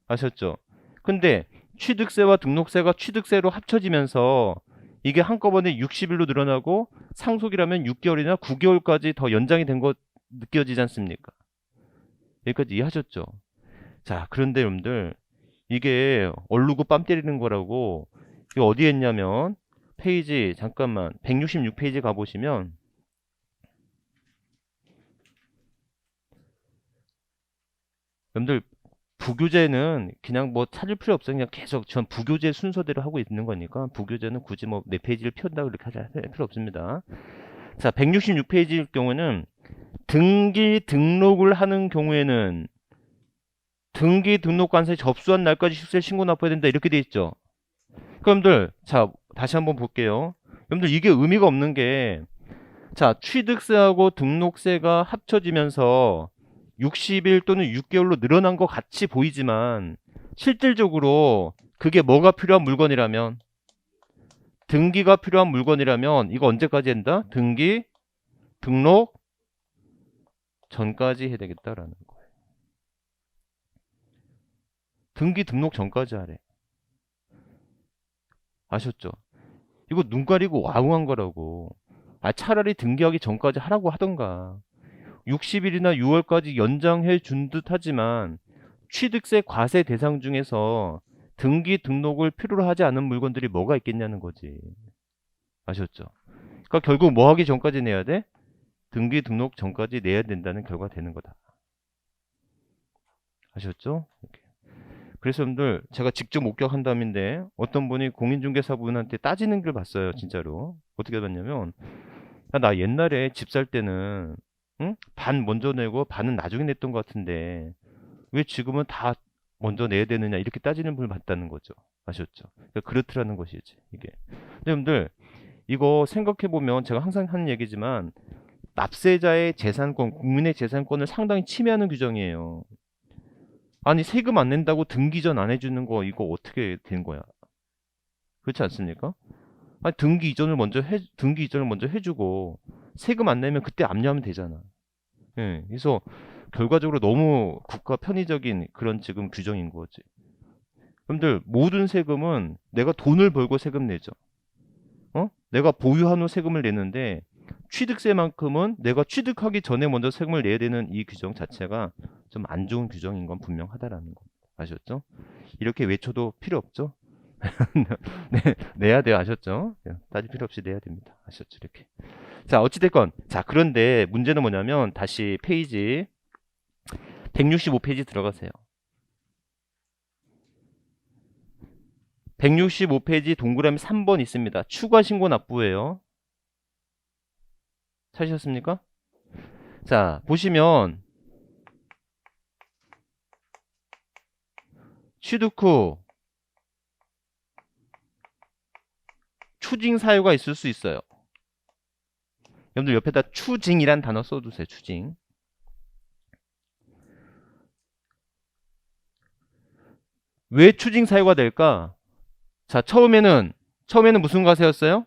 아셨죠? 근데 취득세와 등록세가 취득세로 합쳐지면서 이게 한꺼번에 60일로 늘어나고 상속이라면 6개월이나 9개월까지 더 연장이 된 것 느껴지지 않습니까? 여기까지 이해하셨죠? 자, 그런데 여러분들 이게 얼르고 뺨 때리는 거라고. 이거 어디에 있냐면 페이지 잠깐만 166페이지 가보시면 여러분들 부교재는 그냥 뭐 찾을 필요 없어요. 그냥 계속 전 부교재 순서대로 하고 있는 거니까 부교재는 굳이 뭐 내 페이지를 피운다고 이렇게 할 필요 없습니다. 자, 166페이지일 경우는 등기 등록을 하는 경우에는 등기 등록 관서에 접수한 날까지 식세 신고 납부해야 된다 이렇게 돼 있죠. 여러분들 자 다시 한번 볼게요. 여러분들 이게 의미가 없는 게 자 취득세하고 등록세가 합쳐지면서 60일 또는 6개월로 늘어난 것 같이 보이지만 실질적으로 그게 뭐가 필요한 물건이라면 등기가 필요한 물건이라면 이거 언제까지 한다? 등기 등록 전까지 해야 되겠다라는 거예요. 등기 등록 전까지 하래. 아셨죠? 이거 눈 가리고 와웅한 거라고. 아, 차라리 등기하기 전까지 하라고 하던가. 60일이나 6월까지 연장해 준 듯 하지만 취득세 과세 대상 중에서 등기 등록을 필요로 하지 않은 물건들이 뭐가 있겠냐는 거지. 아셨죠? 그러니까 결국 뭐 하기 전까지 내야 돼? 등기 등록 전까지 내야 된다는 결과가 되는 거다. 아셨죠? 이렇게. 그래서 여러분들 제가 직접 목격한 다음인데 어떤 분이 공인중개사분한테 따지는 걸 봤어요. 진짜로. 어떻게 봤냐면 야, 나 옛날에 집 살 때는 응? 반 먼저 내고 반은 나중에 냈던 것 같은데 왜 지금은 다 먼저 내야 되느냐 이렇게 따지는 분을 봤다는 거죠. 아셨죠? 그러니까 그렇더라는 것이지 이게. 근데 여러분들 이거 생각해보면 제가 항상 하는 얘기지만 납세자의 재산권, 국민의 재산권을 상당히 침해하는 규정이에요. 아니 세금 안 낸다고 등기 전 안 해주는 거 이거 어떻게 된 거야? 그렇지 않습니까? 아니 등기 이전을 먼저 해주고 세금 안 내면 그때 압류하면 되잖아. 예, 그래서 결과적으로 너무 국가 편의적인 그런 지금 규정인 거지. 여러분들 모든 세금은 내가 돈을 벌고 세금 내죠. 내가 보유한 후 세금을 내는데 취득세만큼은 내가 취득하기 전에 먼저 세금을 내야 되는 이 규정 자체가 좀 안 좋은 규정인 건 분명하다라는 거 아셨죠? 이렇게 외쳐도 필요 없죠? 네, 내야 돼요. 아셨죠? 따질 필요 없이 내야 됩니다. 아셨죠? 이렇게. 자, 어찌됐건. 자, 그런데 문제는 뭐냐면 다시 페이지 165페이지 들어가세요. 165페이지 동그라미 3번 있습니다. 추가 신고 납부예요. 찾으셨습니까? 자, 보시면 취득 후 추징 사유가 있을 수 있어요. 여러분들 옆에다 추징이란 단어 써두세요. 추징. 왜 추징 사유가 될까? 자, 처음에는 무슨 과세였어요?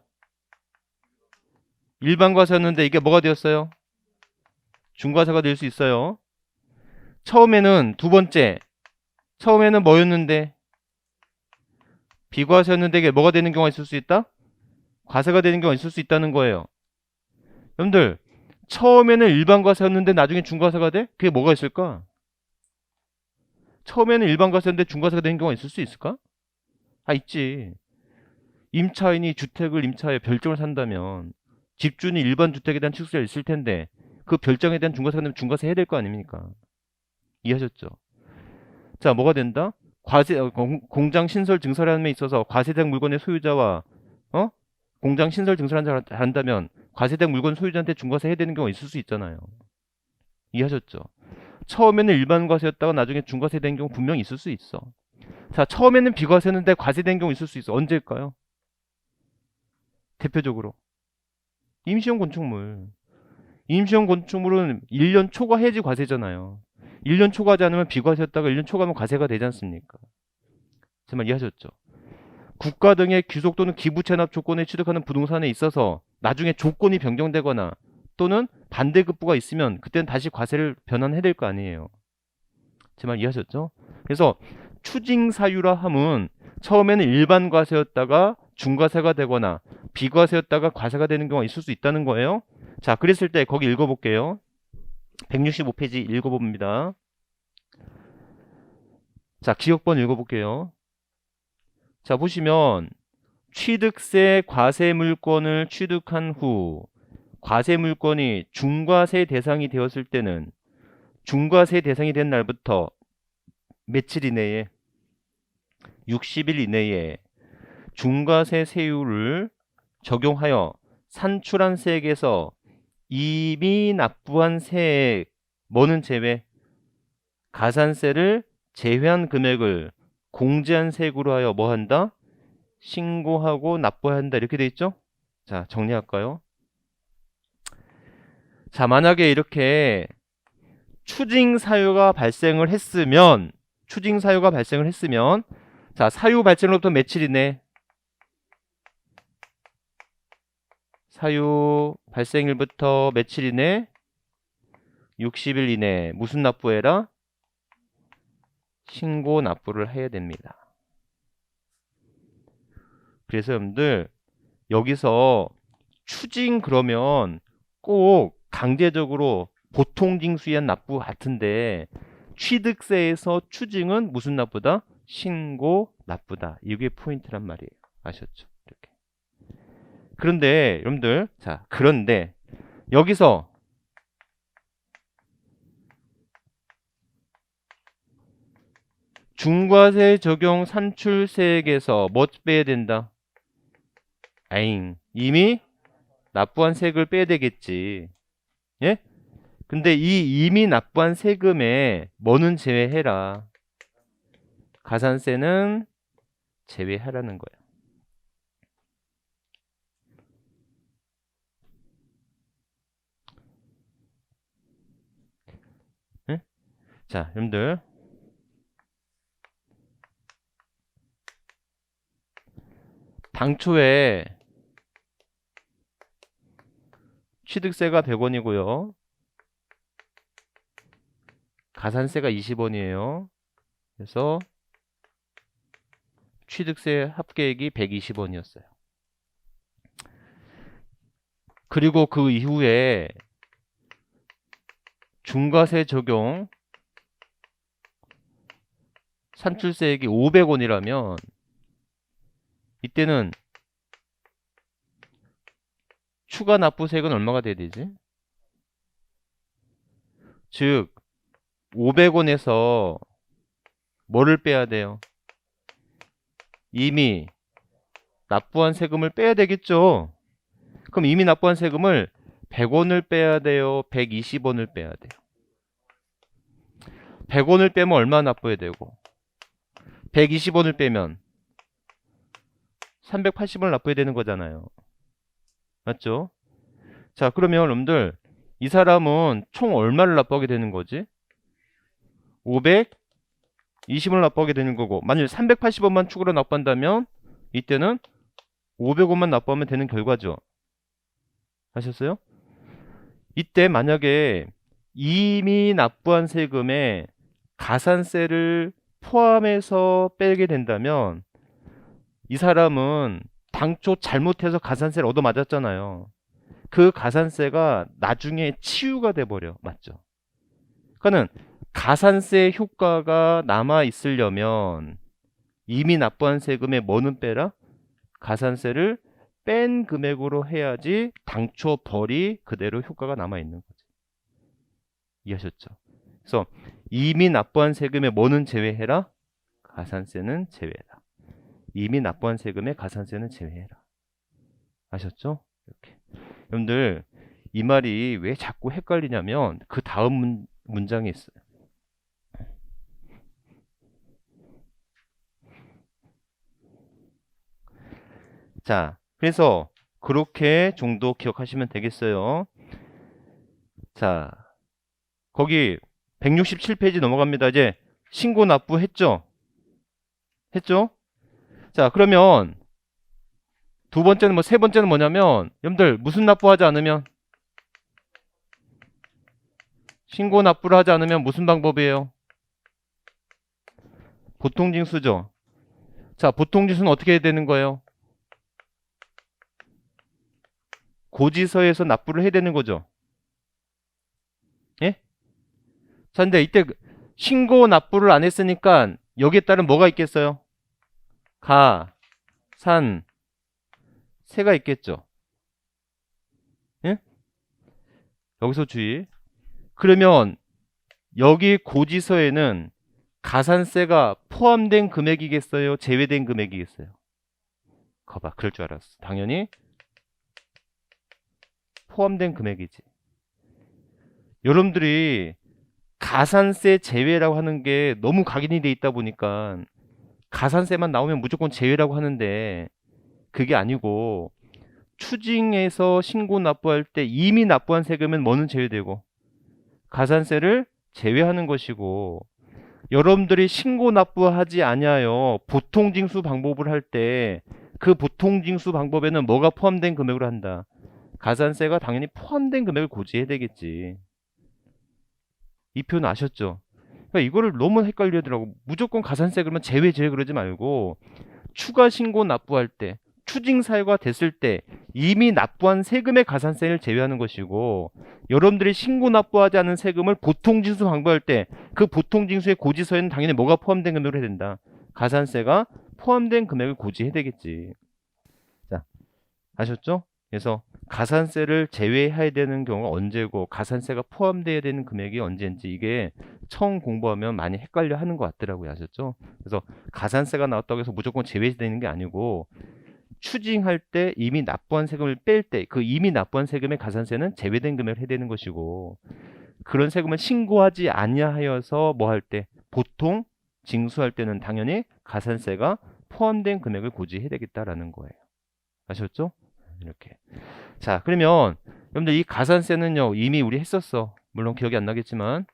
일반 과세였는데 이게 뭐가 되었어요? 중과세가 될 수 있어요. 처음에는 두 번째. 처음에는 뭐였는데? 비과세였는데 이게 뭐가 되는 경우가 있을 수 있다? 과세가 되는 경우가 있을 수 있다는 거예요. 여러분들 처음에는 일반 과세였는데 나중에 중과세가 돼? 그게 뭐가 있을까? 처음에는 일반 과세였는데 중과세가 되는 경우가 있을 수 있을까? 아, 있지. 임차인이 주택을 임차에 별정을 산다면 집주인이 일반 주택에 대한 취득세가 있을 텐데 그 별정에 대한 중과세가 되면 중과세 해야 될 거 아닙니까? 이해하셨죠? 자, 뭐가 된다? 공장 신설 증설함에 있어서 과세된 물건의 소유자와 공장 신설 증설한다면 과세된 물건 소유자한테 중과세 해야 되는 경우가 있을 수 있잖아요. 이해하셨죠? 처음에는 일반 과세였다가 나중에 중과세 된 경우 분명히 있을 수 있어. 자, 처음에는 비과세였는데 과세된 경우 있을 수 있어. 언제일까요? 대표적으로 임시형 건축물. 임시형 건축물은 1년 초과 해지 과세잖아요. 1년 초과하지 않으면 비과세였다가 1년 초과하면 과세가 되지 않습니까? 제 말 이해하셨죠? 국가 등의 귀속 또는 기부 체납 조건에 취득하는 부동산에 있어서 나중에 조건이 변경되거나 또는 반대급부가 있으면 그때는 다시 과세를 변환해야 될 거 아니에요. 제 말 이해하셨죠? 그래서 추징 사유라 함은 처음에는 일반 과세였다가 중과세가 되거나 비과세였다가 과세가 되는 경우가 있을 수 있다는 거예요. 자, 그랬을 때 거기 읽어볼게요. 165페이지 읽어봅니다. 자, 기억번 읽어볼게요. 자, 보시면 취득세 과세물권을 취득한 후 과세물권이 중과세 대상이 되었을 때는 중과세 대상이 된 날부터 며칠 이내에 60일 이내에 중과세 세율을 적용하여 산출한 세액에서 이미 납부한 세액 뭐는 제외 가산세를 제외한 금액을 공제한 세액으로 하여 뭐 한다? 신고하고 납부해야 한다. 이렇게 돼 있죠? 자, 정리할까요? 자, 만약에 이렇게 추징 사유가 발생을 했으면 자, 사유 발생으로부터 며칠 이내? 사유 발생일부터 며칠 이내? 60일 이내. 무슨 납부해라? 신고 납부를 해야 됩니다. 그래서 여러분들 여기서 추징 그러면 꼭 강제적으로 보통징수위한 납부 같은데 취득세에서 추징은 무슨 납부다? 신고 납부다. 이게 포인트란 말이에요. 아셨죠? 이렇게. 그런데 여러분들 자 그런데 여기서 중과세 적용 산출세액에서 뭐 빼야 된다? 아잉 이미 납부한 세금을 빼야 되겠지. 예? 근데 이 이미 납부한 세금에 뭐는 제외해라. 가산세는 제외하라는 거야. 예? 자, 여러분들 당초에 취득세가 100원이고요. 가산세가 20원이에요. 그래서 취득세 합계액이 120원이었어요. 그리고 그 이후에 중과세 적용 산출세액이 500원이라면 이때는 추가 납부세액은 얼마가 돼야 되지? 즉 500원에서 뭐를 빼야 돼요? 이미 납부한 세금을 빼야 되겠죠. 그럼 이미 납부한 세금을 100원을 빼야 돼요? 120원을 빼야 돼요? 100원을 빼면 얼마 납부해야 되고 120원을 빼면 380원을 납부해야 되는 거잖아요. 맞죠? 자, 그러면 여러분들 이 사람은 총 얼마를 납부하게 되는 거지? 520원을 납부하게 되는 거고 만일 380원만 추가로 납부한다면 이때는 500원만 납부하면 되는 결과죠. 아셨어요? 이때 만약에 이미 납부한 세금에 가산세를 포함해서 빼게 된다면 이 사람은 당초 잘못해서 가산세를 얻어맞았잖아요. 그 가산세가 나중에 치유가 돼버려. 맞죠? 그러니까는 가산세 효과가 남아 있으려면 이미 납부한 세금에 뭐는 빼라? 가산세를 뺀 금액으로 해야지 당초 벌이 그대로 효과가 남아 있는 거지. 이해하셨죠? 그래서 이미 납부한 세금에 뭐는 제외해라? 가산세는 제외해라. 이미 납부한 세금에 가산세는 제외해라. 아셨죠? 이렇게. 여러분들 이 말이 왜 자꾸 헷갈리냐면 그 다음 문장에 있어요. 자, 그래서 그렇게 정도 기억하시면 되겠어요. 자, 거기 167페이지 넘어갑니다. 이제 신고 납부했죠? 했죠? 자, 그러면 두 번째는 세 번째는 뭐냐면 여러분들 무슨 납부하지 않으면 신고 납부를 하지 않으면 무슨 방법이에요? 보통징수죠. 자, 보통징수는 어떻게 해야 되는 거예요? 고지서에서 납부를 해야 되는 거죠. 예? 자, 근데 이때 신고 납부를 안 했으니까 여기에 따른 뭐가 있겠어요? 가, 산, 세가 있겠죠. 예? 여기서 주의. 그러면 여기 고지서에는 가산세가 포함된 금액이겠어요? 제외된 금액이겠어요? 거봐, 그럴 줄 알았어. 당연히 포함된 금액이지. 여러분들이 가산세 제외라고 하는 게 너무 각인이 돼 있다 보니까 가산세만 나오면 무조건 제외라고 하는데 그게 아니고 추징해서 신고 납부할 때 이미 납부한 세금은 뭐는 제외되고 가산세를 제외하는 것이고 여러분들이 신고 납부하지 아니하여 보통징수 방법을 할 때 그 보통징수 방법에는 뭐가 포함된 금액으로 한다. 가산세가 당연히 포함된 금액을 고지해야 되겠지. 이 표현 아셨죠? 그러니까 이거를 너무 헷갈리더라고. 무조건 가산세 그러면 제외 그러지 말고 추가 신고 납부할 때 추징 사유가 됐을 때 이미 납부한 세금의 가산세를 제외하는 것이고 여러분들이 신고 납부하지 않은 세금을 보통징수 방법할 때 그 보통징수의 고지서에는 당연히 뭐가 포함된 금액으로 해야 된다. 가산세가 포함된 금액을 고지해야 되겠지. 자, 아셨죠? 그래서 가산세를 제외해야 되는 경우가 언제고 가산세가 포함되어야 되는 금액이 언제인지 이게 처음 공부하면 많이 헷갈려 하는 것 같더라고요. 아셨죠? 그래서 가산세가 나왔다고 해서 무조건 제외되는 게 아니고 추징할 때 이미 납부한 세금을 뺄 때 그 이미 납부한 세금의 가산세는 제외된 금액을 해야 되는 것이고 그런 세금을 신고하지 아니하여서 뭐 할 때 보통 징수할 때는 당연히 가산세가 포함된 금액을 고지해야 되겠다라는 거예요. 아셨죠? 이렇게. 자, 그러면 여러분들 이 가산세는요 이미 우리 했었어. 물론 기억이 안 나겠지만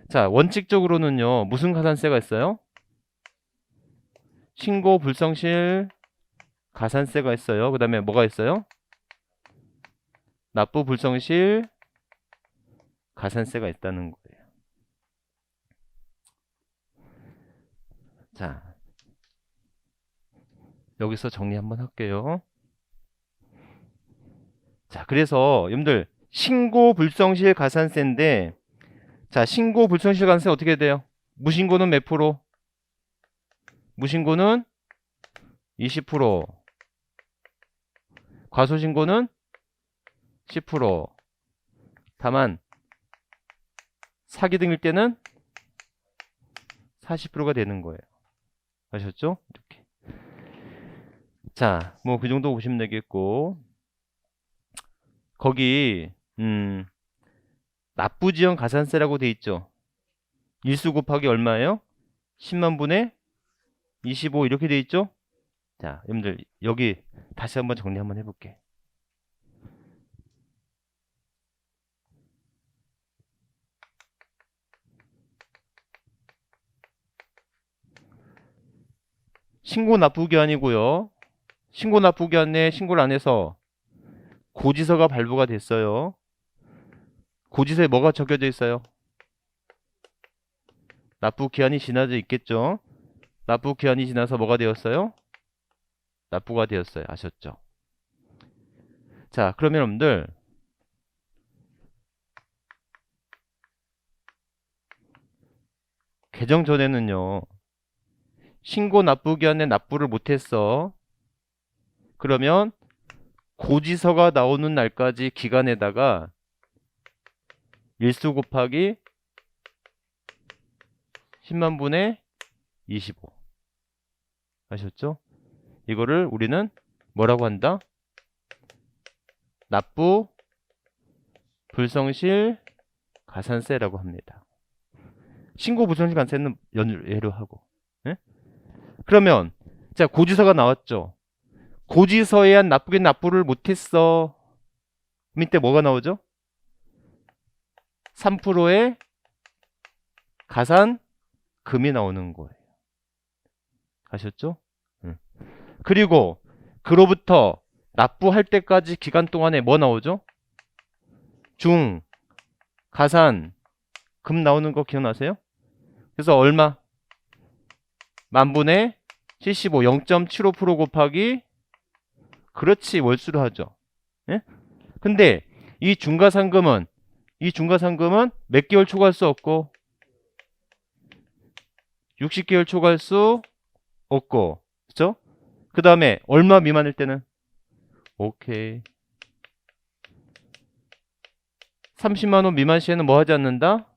자, 원칙적으로는요 무슨 가산세가 있어요? 신고 불성실 가산세가 있어요. 그 다음에 뭐가 있어요? 납부 불성실 가산세가 있다는 거예요. 자, 여기서 정리 한번 할게요. 자, 그래서 여러분들 신고 불성실 가산세인데 자, 신고 불성실 가산세 어떻게 돼요? 무신고는 몇 프로? 무신고는 20%, 과소신고는 10%. 다만 사기 등일 때는 40%가 되는 거예요. 아셨죠? 이렇게. 자, 뭐 그 정도 보시면 되겠고 거기 납부지연 가산세라고 돼 있죠. 일수 곱하기 얼마예요? 10만 분의 25 이렇게 돼 있죠. 자, 여러분들 여기 다시 한번 정리 한번 해볼게. 신고 납부기한이고요. 신고 납부기한에 신고를 안 해서 고지서가 발부가 됐어요. 고지서에 뭐가 적혀져 있어요? 납부기한이 지나져 있겠죠. 납부기한이 지나서 뭐가 되었어요? 납부가 되었어요. 아셨죠? 자, 그러면 여러분들 개정 전에는요. 신고 납부기한에 납부를 못했어. 그러면 고지서가 나오는 날까지 기간에다가 일수 곱하기 10만 분의 25. 아셨죠? 이거를 우리는 뭐라고 한다? 납부 불성실 가산세라고 합니다. 신고 불성실 가산세는 예로 하고. 예? 그러면 자, 고지서가 나왔죠. 고지서에 의한 납부긴 납부를 못했어. 밑에 뭐가 나오죠? 3%의 가산금이 나오는 거예요. 아셨죠? 그리고 그로부터 납부할 때까지 기간 동안에 뭐 나오죠? 중, 가산, 금 나오는 거 기억나세요? 그래서 얼마? 만분의 75, 0.75% 곱하기 그렇지 월수로 하죠. 예? 근데 이 중과상금은 이 중과상금은 몇 개월 초과할 수 없고 60개월 초과할 수 없고, 그쵸? 그 다음에 얼마 미만일 때는 오케이. 30만 원 미만 시에는 뭐 하지 않는다?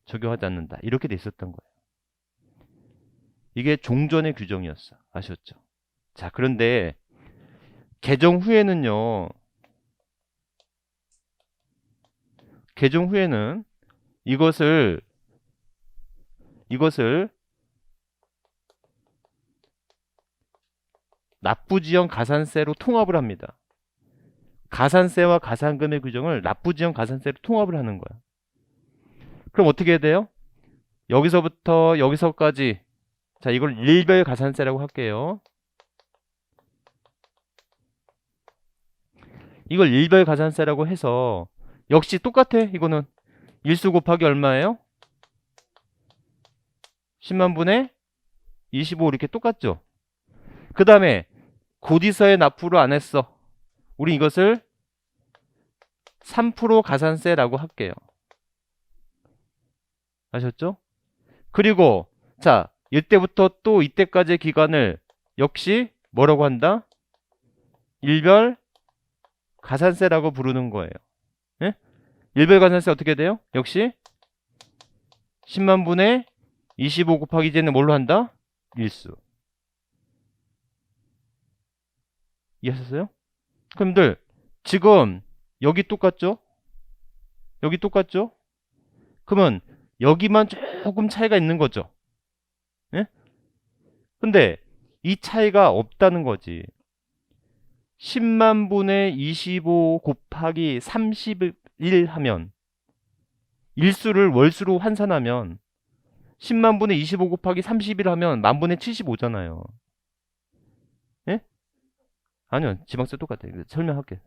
적용하지 않는다. 이렇게 돼 있었던 거예요. 이게 종전의 규정이었어. 아셨죠? 자, 그런데 개정 후에는요. 개정 후에는 이것을 납부지연 가산세로 통합을 합니다. 가산세와 가산금의 규정을 납부지연 가산세로 통합을 하는 거야. 그럼 어떻게 해야 돼요? 여기서부터 여기서까지, 자, 이걸 일별 가산세라고 할게요. 이걸 일별 가산세라고 해서 역시 똑같아. 이거는 일수 곱하기 얼마예요? 10만 분의 25 이렇게 똑같죠. 그 다음에 고지서에 납부를 안 했어. 우리 이것을 3% 가산세라고 할게요. 아셨죠? 그리고 자, 이때부터 또 이때까지의 기간을 역시 뭐라고 한다? 일별 가산세라고 부르는 거예요. 예? 일별 가산세 어떻게 돼요? 역시 10만 분의 25 곱하기 이제는 뭘로 한다? 일수. 이해하셨어요? 그럼들 지금 여기 똑같죠? 여기 똑같죠? 그러면 여기만 조금 차이가 있는 거죠. 예? 근데 이 차이가 없다는 거지. 10만 분의 25 곱하기 31 하면 일수를 월수로 환산하면 10만 분의 25 곱하기 31 하면 만분의 75잖아요. 예? 아니요. 지방세 똑같아요. 설명할게요.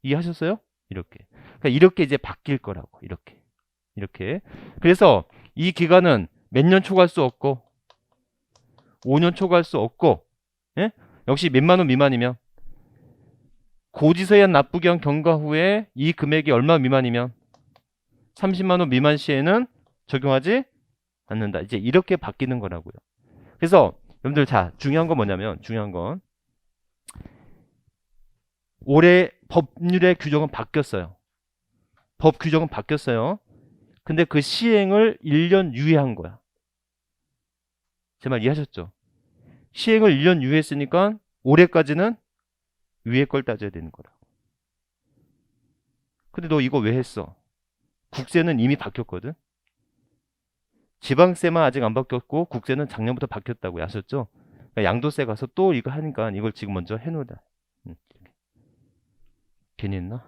이해하셨어요? 이렇게. 그러니까 이렇게 이제 바뀔 거라고. 이렇게. 그래서 이 기간은 몇 년 초과할 수 없고 5년 초과할 수 없고, 예? 역시 몇만 원 미만이면 고지서에 납부기한 경과 후에 이 금액이 얼마 미만이면 30만 원 미만 시에는 적용하지 않는다. 이제 이렇게 바뀌는 거라고요. 그래서 여러분들 자, 중요한 건 뭐냐면 올해 법률의 규정은 바뀌었어요. 법 규정은 바뀌었어요. 근데 그 시행을 1년 유예한 거야. 제 말 이해하셨죠? 시행을 1년 유예했으니까 올해까지는 위에 걸 따져야 되는 거라. 근데 너 이거 왜 했어? 국세는 이미 바뀌었거든. 지방세만 아직 안 바뀌었고 국세는 작년부터 바뀌었다고 아셨죠? 그러니까 양도세 가서 또 이거 하니까 이걸 지금 먼저 해놓으라. 괜히 했나?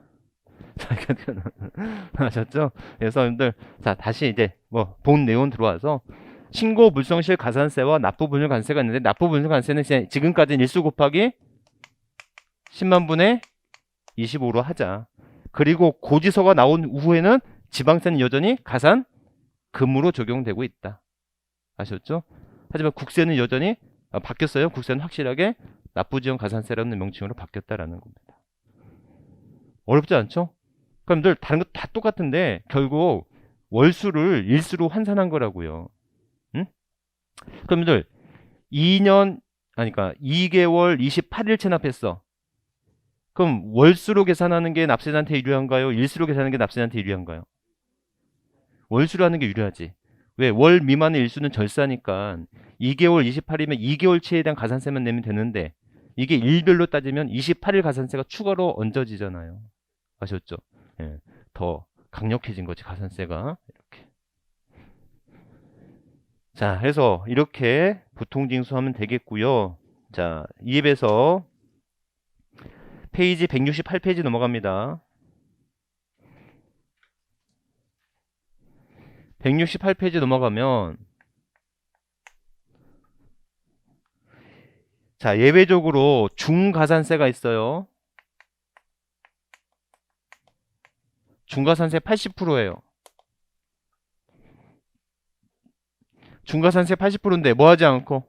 아셨죠? 그래서 여러분들 자, 다시 이제 뭐 본 내용 들어와서 신고 불성실 가산세와 납부 분율 관세가 있는데, 납부 분율 관세는 지금까지는 일수 곱하기 10만 분의 25로 하자. 그리고 고지서가 나온 후에는 지방세는 여전히 가산금으로 적용되고 있다. 아셨죠? 하지만 국세는 여전히 바뀌었어요. 국세는 확실하게 납부지원 가산세라는 명칭으로 바뀌었다라는 겁니다. 어렵지 않죠? 그럼 늘 다른 거 다 똑같은데 결국 월수를 일수로 환산한 거라고요. 응? 그럼 늘 2개월 28일 체납했어. 그럼 월수로 계산하는 게 납세자한테 유리한가요? 일수로 계산하는 게 납세자한테 유리한가요? 월수로 하는 게 유리하지. 왜? 월 미만의 일수는 절사니까 2개월 28일이면 2개월치에 대한 가산세만 내면 되는데, 이게 일별로 따지면 28일 가산세가 추가로 얹어지잖아요. 아셨죠? 예, 더 강력해진 거지, 가산세가. 이렇게. 자, 해서 이렇게 부통징수하면 되겠고요. 자, 이입에서 페이지 168페이지 넘어갑니다. 168페이지 넘어가면 자, 예외적으로 중가산세가 있어요. 중가산세 80%예요. 중가산세 80%인데 뭐 하지 않고,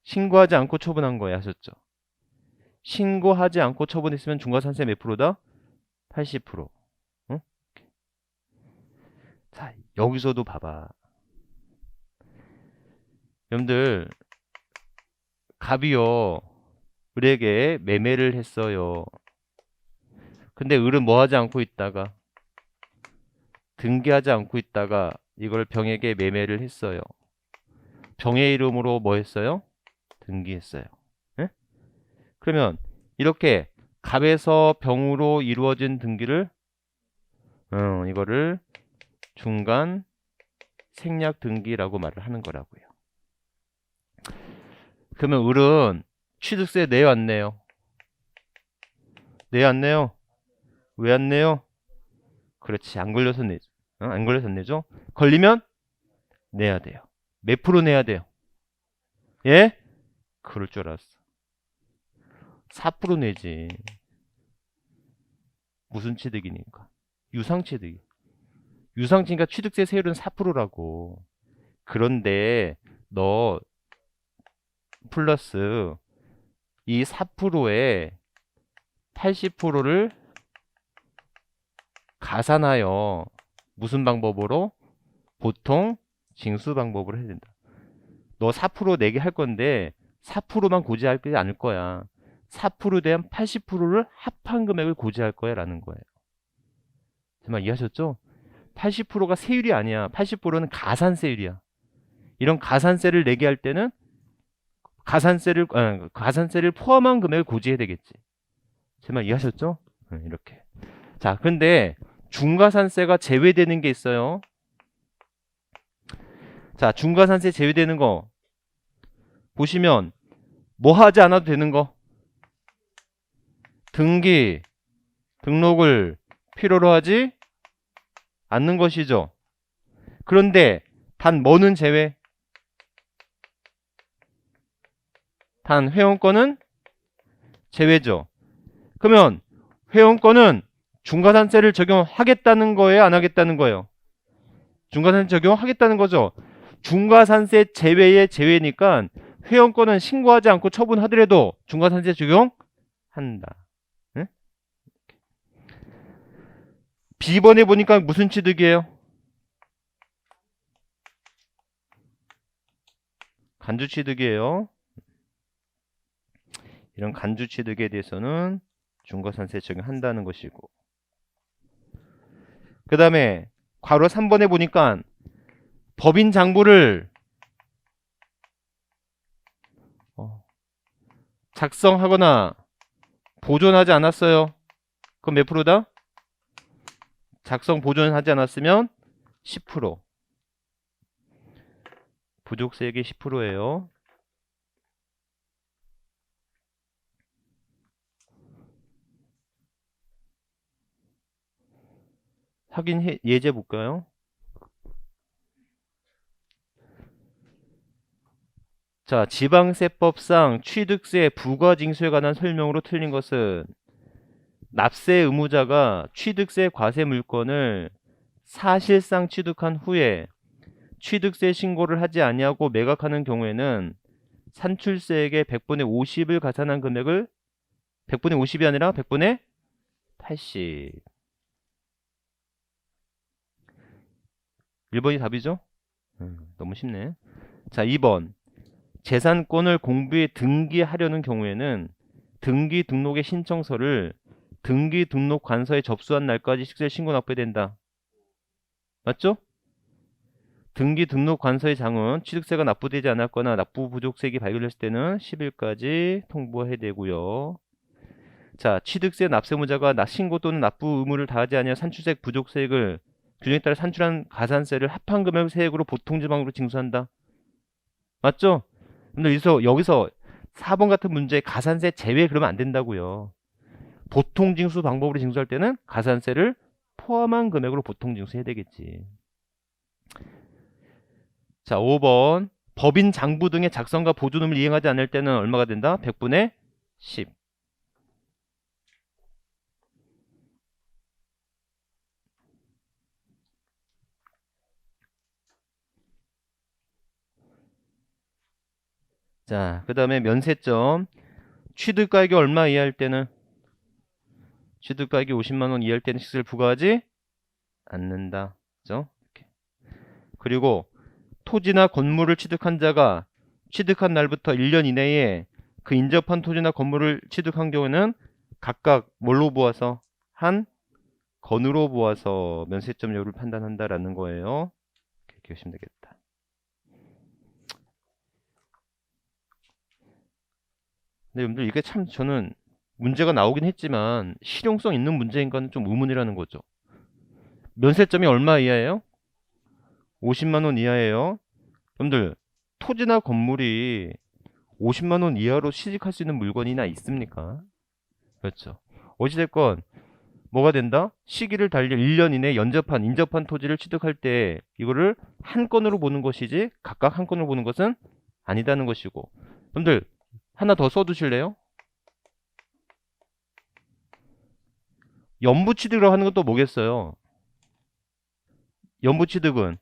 신고하지 않고 처분한 거예요. 아셨죠? 신고하지 않고 처분했으면 중과산세 몇 프로다? 80%. 응? 자, 여기서도 봐봐. 여러분들, 갑이요, 을에게 매매를 했어요. 근데 을은 뭐 하지 않고 있다가, 등기하지 않고 있다가 이걸 병에게 매매를 했어요. 병의 이름으로 뭐 했어요? 등기했어요. 예? 그러면 이렇게 갑에서 병으로 이루어진 등기를 이거를 중간 생략 등기라고 말을 하는 거라고요. 그러면 을은 취득세 내요 안 내요? 내요 안 내요? 왜 안 내요? 그렇지, 안 걸려서 내죠. 안 걸려서 내죠? 걸리면 내야 돼요. 몇 프로 내야 돼요? 예? 그럴 줄 알았어. 4% 내지. 무슨 취득이니까? 유상취득. 유상증가 취득세 세율은 4%라고. 그런데 너 플러스 이 4%에 80%를 가산하여 무슨 방법으로? 보통 징수 방법으로 해야 된다. 너 4% 내게 할 건데 4%만 고지하지 않을 거야. 4%에 대한 80%를 합한 금액을 고지할 거야 라는 거예요. 정말 이해하셨죠? 80%가 세율이 아니야. 80%는 가산세율이야. 이런 가산세를 내게 할 때는 가산세를 포함한 금액을 고지해야 되겠지. 제 말 이해하셨죠? 이렇게. 자, 근데 중과산세가 제외되는 게 있어요. 자, 중과산세 제외되는 거 보시면 뭐 하지 않아도 되는 거. 등기, 등록을 필요로 하지 않는 것이죠. 그런데 단 뭐는 제외? 단 회원권은 제외죠. 그러면 회원권은 중과산세를 적용하겠다는 거예요? 안 하겠다는 거예요? 중과산세 적용하겠다는 거죠. 중과산세 제외의 제외니까 회원권은 신고하지 않고 처분하더라도 중과산세 적용한다. 응? B번에 보니까 무슨 취득이에요? 간주 취득이에요. 이런 간주 취득에 대해서는 중과산세 적용한다는 것이고, 그 다음에 괄호 3번에 보니까 법인 장부를 작성하거나 보존하지 않았어요. 그럼 몇 프로다? 작성 보존하지 않았으면 10%. 부족세액이 10%예요. 확인 예제 볼까요? 자, 지방세법상 취득세 부과징수에 관한 설명으로 틀린 것은 납세 의무자가 취득세 과세 물건을 사실상 취득한 후에 취득세 신고를 하지 아니하고 매각하는 경우에는 산출세액의 100분의 50을 가산한 금액을 100분의 50이 아니라 100분의 80. 1번이 답이죠? 너무 쉽네. 자, 2번. 재산권을 공부에 등기하려는 경우에는 등기 등록의 신청서를 등기 등록 관서에 접수한 날까지 식세 신고 납부해야 된다. 맞죠? 등기 등록 관서의 장은 취득세가 납부되지 않았거나 납부 부족세액이 발견됐을 때는 10일까지 통보해야 되고요. 자, 취득세 납세무자가 신고 또는 납부 의무를 다하지 아니하 산출세액 부족세액을 규정에 따라 산출한 가산세를 합한 금액 세액으로 보통지방으로 징수한다. 맞죠? 근데 여기서 4번 같은 문제에 가산세 제외 그러면 안 된다고요. 보통징수 방법으로 징수할 때는 가산세를 포함한 금액으로 보통징수해야 되겠지. 자, 5번. 법인 장부 등의 작성과 보존 의무를 이행하지 않을 때는 얼마가 된다? 100분의 10. 자, 그 다음에 면세점. 취득가액이 얼마 이하일 때는 취득가액이 50만 원 이하일 때는 시세를 부과하지 않는다. 그죠? 이렇게. 그리고 토지나 건물을 취득한 자가 취득한 날부터 1년 이내에 그 인접한 토지나 건물을 취득한 경우에는 각각 뭘로 보아서 한 건으로 보아서 면세점 여부를 판단한다라는 거예요. 이렇게 기억하시면 되겠다. 근데 여러분들 이게 참 저는 문제가 나오긴 했지만 실용성 있는 문제인가는 좀 의문이라는 거죠. 면세점이 얼마 이하예요? 50만 원 이하예요. 여러분들 토지나 건물이 50만 원 이하로 취득할 수 있는 물건이나 있습니까? 그렇죠. 어찌됐건 뭐가 된다? 시기를 달리 1년 이내에 인접한 토지를 취득할 때 이거를 한 건으로 보는 것이지 각각 한 건으로 보는 것은 아니다는 것이고, 여러분들 하나 더 써두실래요? 연부취득이라고 하는 건 또 뭐겠어요? 연부취득은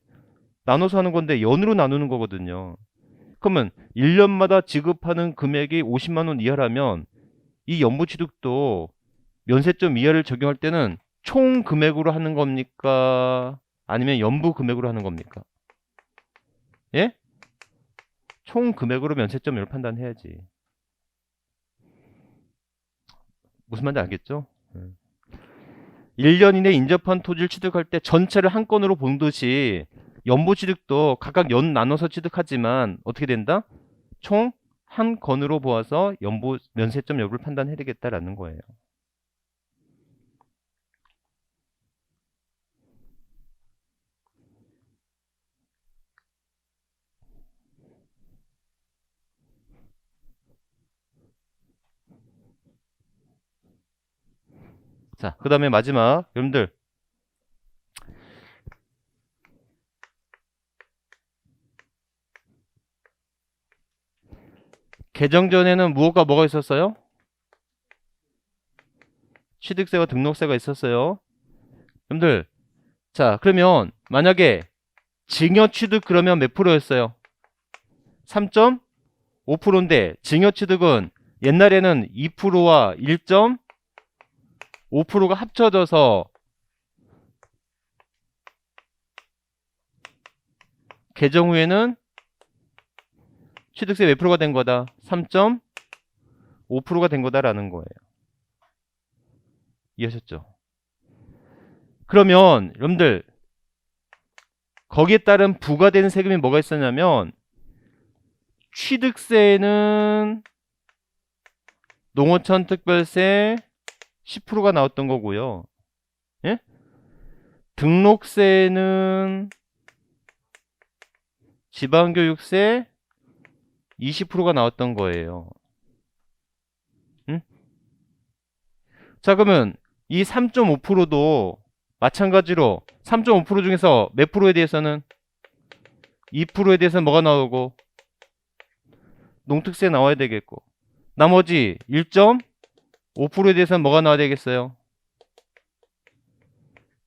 나눠서 하는 건데 연으로 나누는 거거든요. 그러면 1년마다 지급하는 금액이 50만 원 이하라면 이 연부취득도 면세점 이하를 적용할 때는 총 금액으로 하는 겁니까? 아니면 연부 금액으로 하는 겁니까? 예? 총 금액으로 면세점을 판단해야지. 무슨 말인지 알겠죠? 1년 이내 인접한 토지를 취득할 때 전체를 한 건으로 본 듯이 연부 취득도 각각 연 나눠서 취득하지만 어떻게 된다? 총 한 건으로 보아서 연부 면세점 여부를 판단해야 되겠다라는 거예요. 자, 그 다음에 마지막 여러분들 개정 전에는 무엇과 뭐가 있었어요? 취득세와 등록세가 있었어요. 여러분들 자, 그러면 만약에 증여취득 그러면 몇 프로였어요? 3.5%인데 증여취득은 옛날에는 2%와 1.5%가 합쳐져서 개정 후에는 취득세 몇 프로가 된 거다? 3.5%가 된 거다라는 거예요. 이해하셨죠? 그러면 여러분들 거기에 따른 부과되는 세금이 뭐가 있었냐면 취득세는 농어촌 특별세 10%가 나왔던 거고요. 예? 등록세는 지방교육세 20%가 나왔던 거예요. 응? 자, 그러면 이 3.5%도 마찬가지로 3.5% 중에서 몇 프로에 대해서는 2%에 대해서는 뭐가 나오고 농특세 나와야 되겠고, 나머지 1.5%에 대해서는 뭐가 나와야 되겠어요?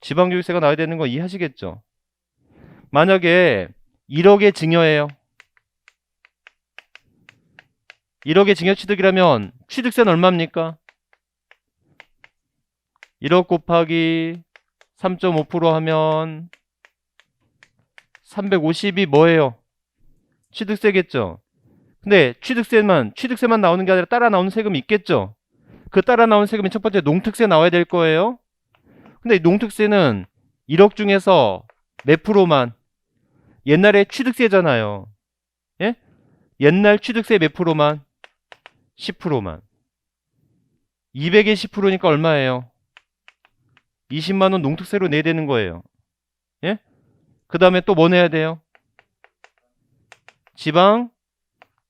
지방교육세가 나와야 되는 거 이해하시겠죠? 만약에 1억의 증여예요. 1억의 증여 취득이라면 취득세는 얼마입니까? 1억 곱하기 3.5% 하면 350이 뭐예요? 취득세겠죠? 근데 취득세만 나오는 게 아니라 따라 나오는 세금이 있겠죠? 그 따라 나오는 세금이 첫 번째 농특세 나와야 될 거예요. 근데 농특세는 1억 중에서 몇 프로만? 옛날에 취득세잖아요. 예? 옛날 취득세 몇 프로만? 10%만. 200에 10%니까 얼마예요? 20만 원 농특세로 내야 되는 거예요. 예? 그 다음에 또 뭐 내야 돼요? 지방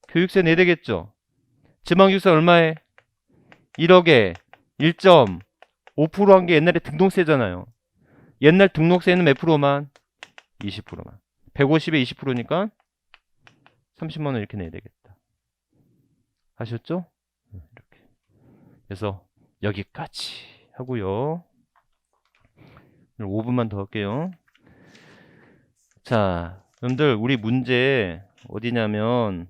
교육세 내야 되겠죠? 지방 교육세 얼마에? 1억에 1.5% 한 게 옛날에 등록세잖아요. 옛날 등록세는 몇 프로만? 20%만. 150에 20%니까 30만 원 이렇게 내야 되겠다. 아셨죠? 이렇게. 그래서 여기까지 하고요. 5분만 더 할게요. 자, 여러분들 우리 문제 어디냐면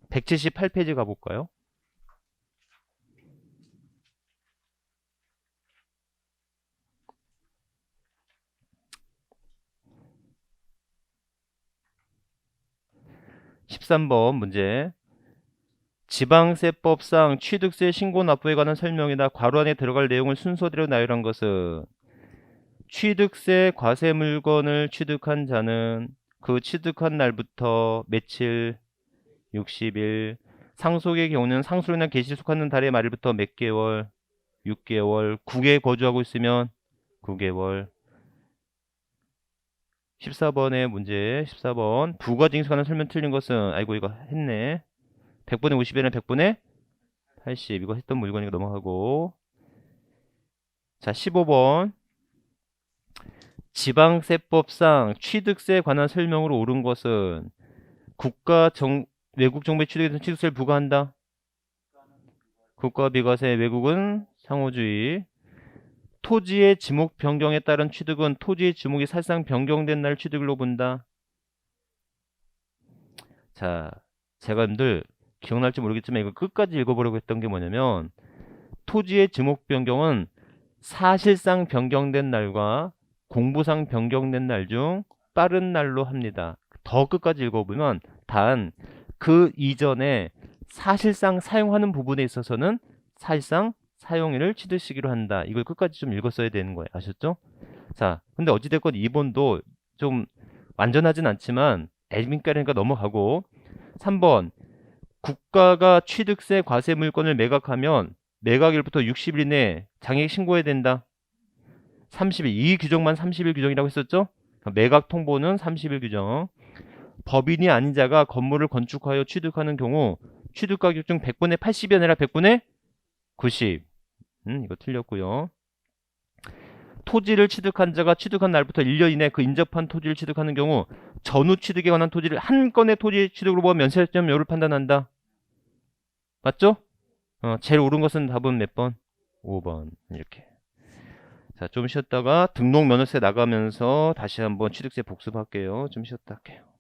178페이지 가볼까요? 13번 문제. 지방세법상 취득세 신고 납부에 관한 설명이나 괄호 안에 들어갈 내용을 순서대로 나열한 것은 취득세 과세 물건을 취득한 자는 그 취득한 날부터 며칠 60일, 상속의 경우는 상속이나 개시에 속하는 달의 말일부터 몇 개월 6개월, 국외에 거주하고 있으면 9개월. 14번의 문제. 14번 부가징수 관한 설명 틀린 것은 아이고 이거 했네. 100분의 50에는 100분의 80. 이거 했던 물건이니까 넘어가고. 자 15번 지방세법상 취득세에 관한 설명으로 옳은 것은 외국 정부의 취득에 대해서 취득세를 부과한다. 국가비과세, 외국은 상호주의. 토지의 지목 변경에 따른 취득은 토지의 지목이 사실상 변경된 날 취득으로 본다. 자, 제가 여러분들 기억날지 모르겠지만 이거 끝까지 읽어보려고 했던 게 뭐냐면 토지의 지목 변경은 사실상 변경된 날과 공부상 변경된 날 중 빠른 날로 합니다. 더 끝까지 읽어보면 단 그 이전에 사실상 사용하는 부분에 있어서는 사실상 사용일을 취득시기로 한다. 이걸 끝까지 좀 읽었어야 되는 거예요. 아셨죠? 자, 근데 어찌됐건 2번도 좀 완전하진 않지만 애민가리니까 넘어가고 3번 국가가 취득세 과세 물건을 매각하면 매각일부터 60일 이내 장액 신고해야 된다. 30일. 이 규정만 30일 규정이라고 했었죠? 매각 통보는 30일 규정. 법인이 아닌 자가 건물을 건축하여 취득하는 경우 취득가격 중 100분의 80이 아니라 100분의 90. 이거 틀렸고요. 토지를 취득한 자가 취득한 날부터 1년 이내 그 인접한 토지를 취득하는 경우 전후 취득에 관한 토지를 한 건의 토지 취득으로 보면 면세점 여부를 판단한다. 맞죠? 제일 옳은 것은 답은 몇 번? 5번. 이렇게. 자, 좀 쉬었다가 등록면허세 나가면서 다시 한번 취득세 복습할게요. 좀 쉬었다 할게요.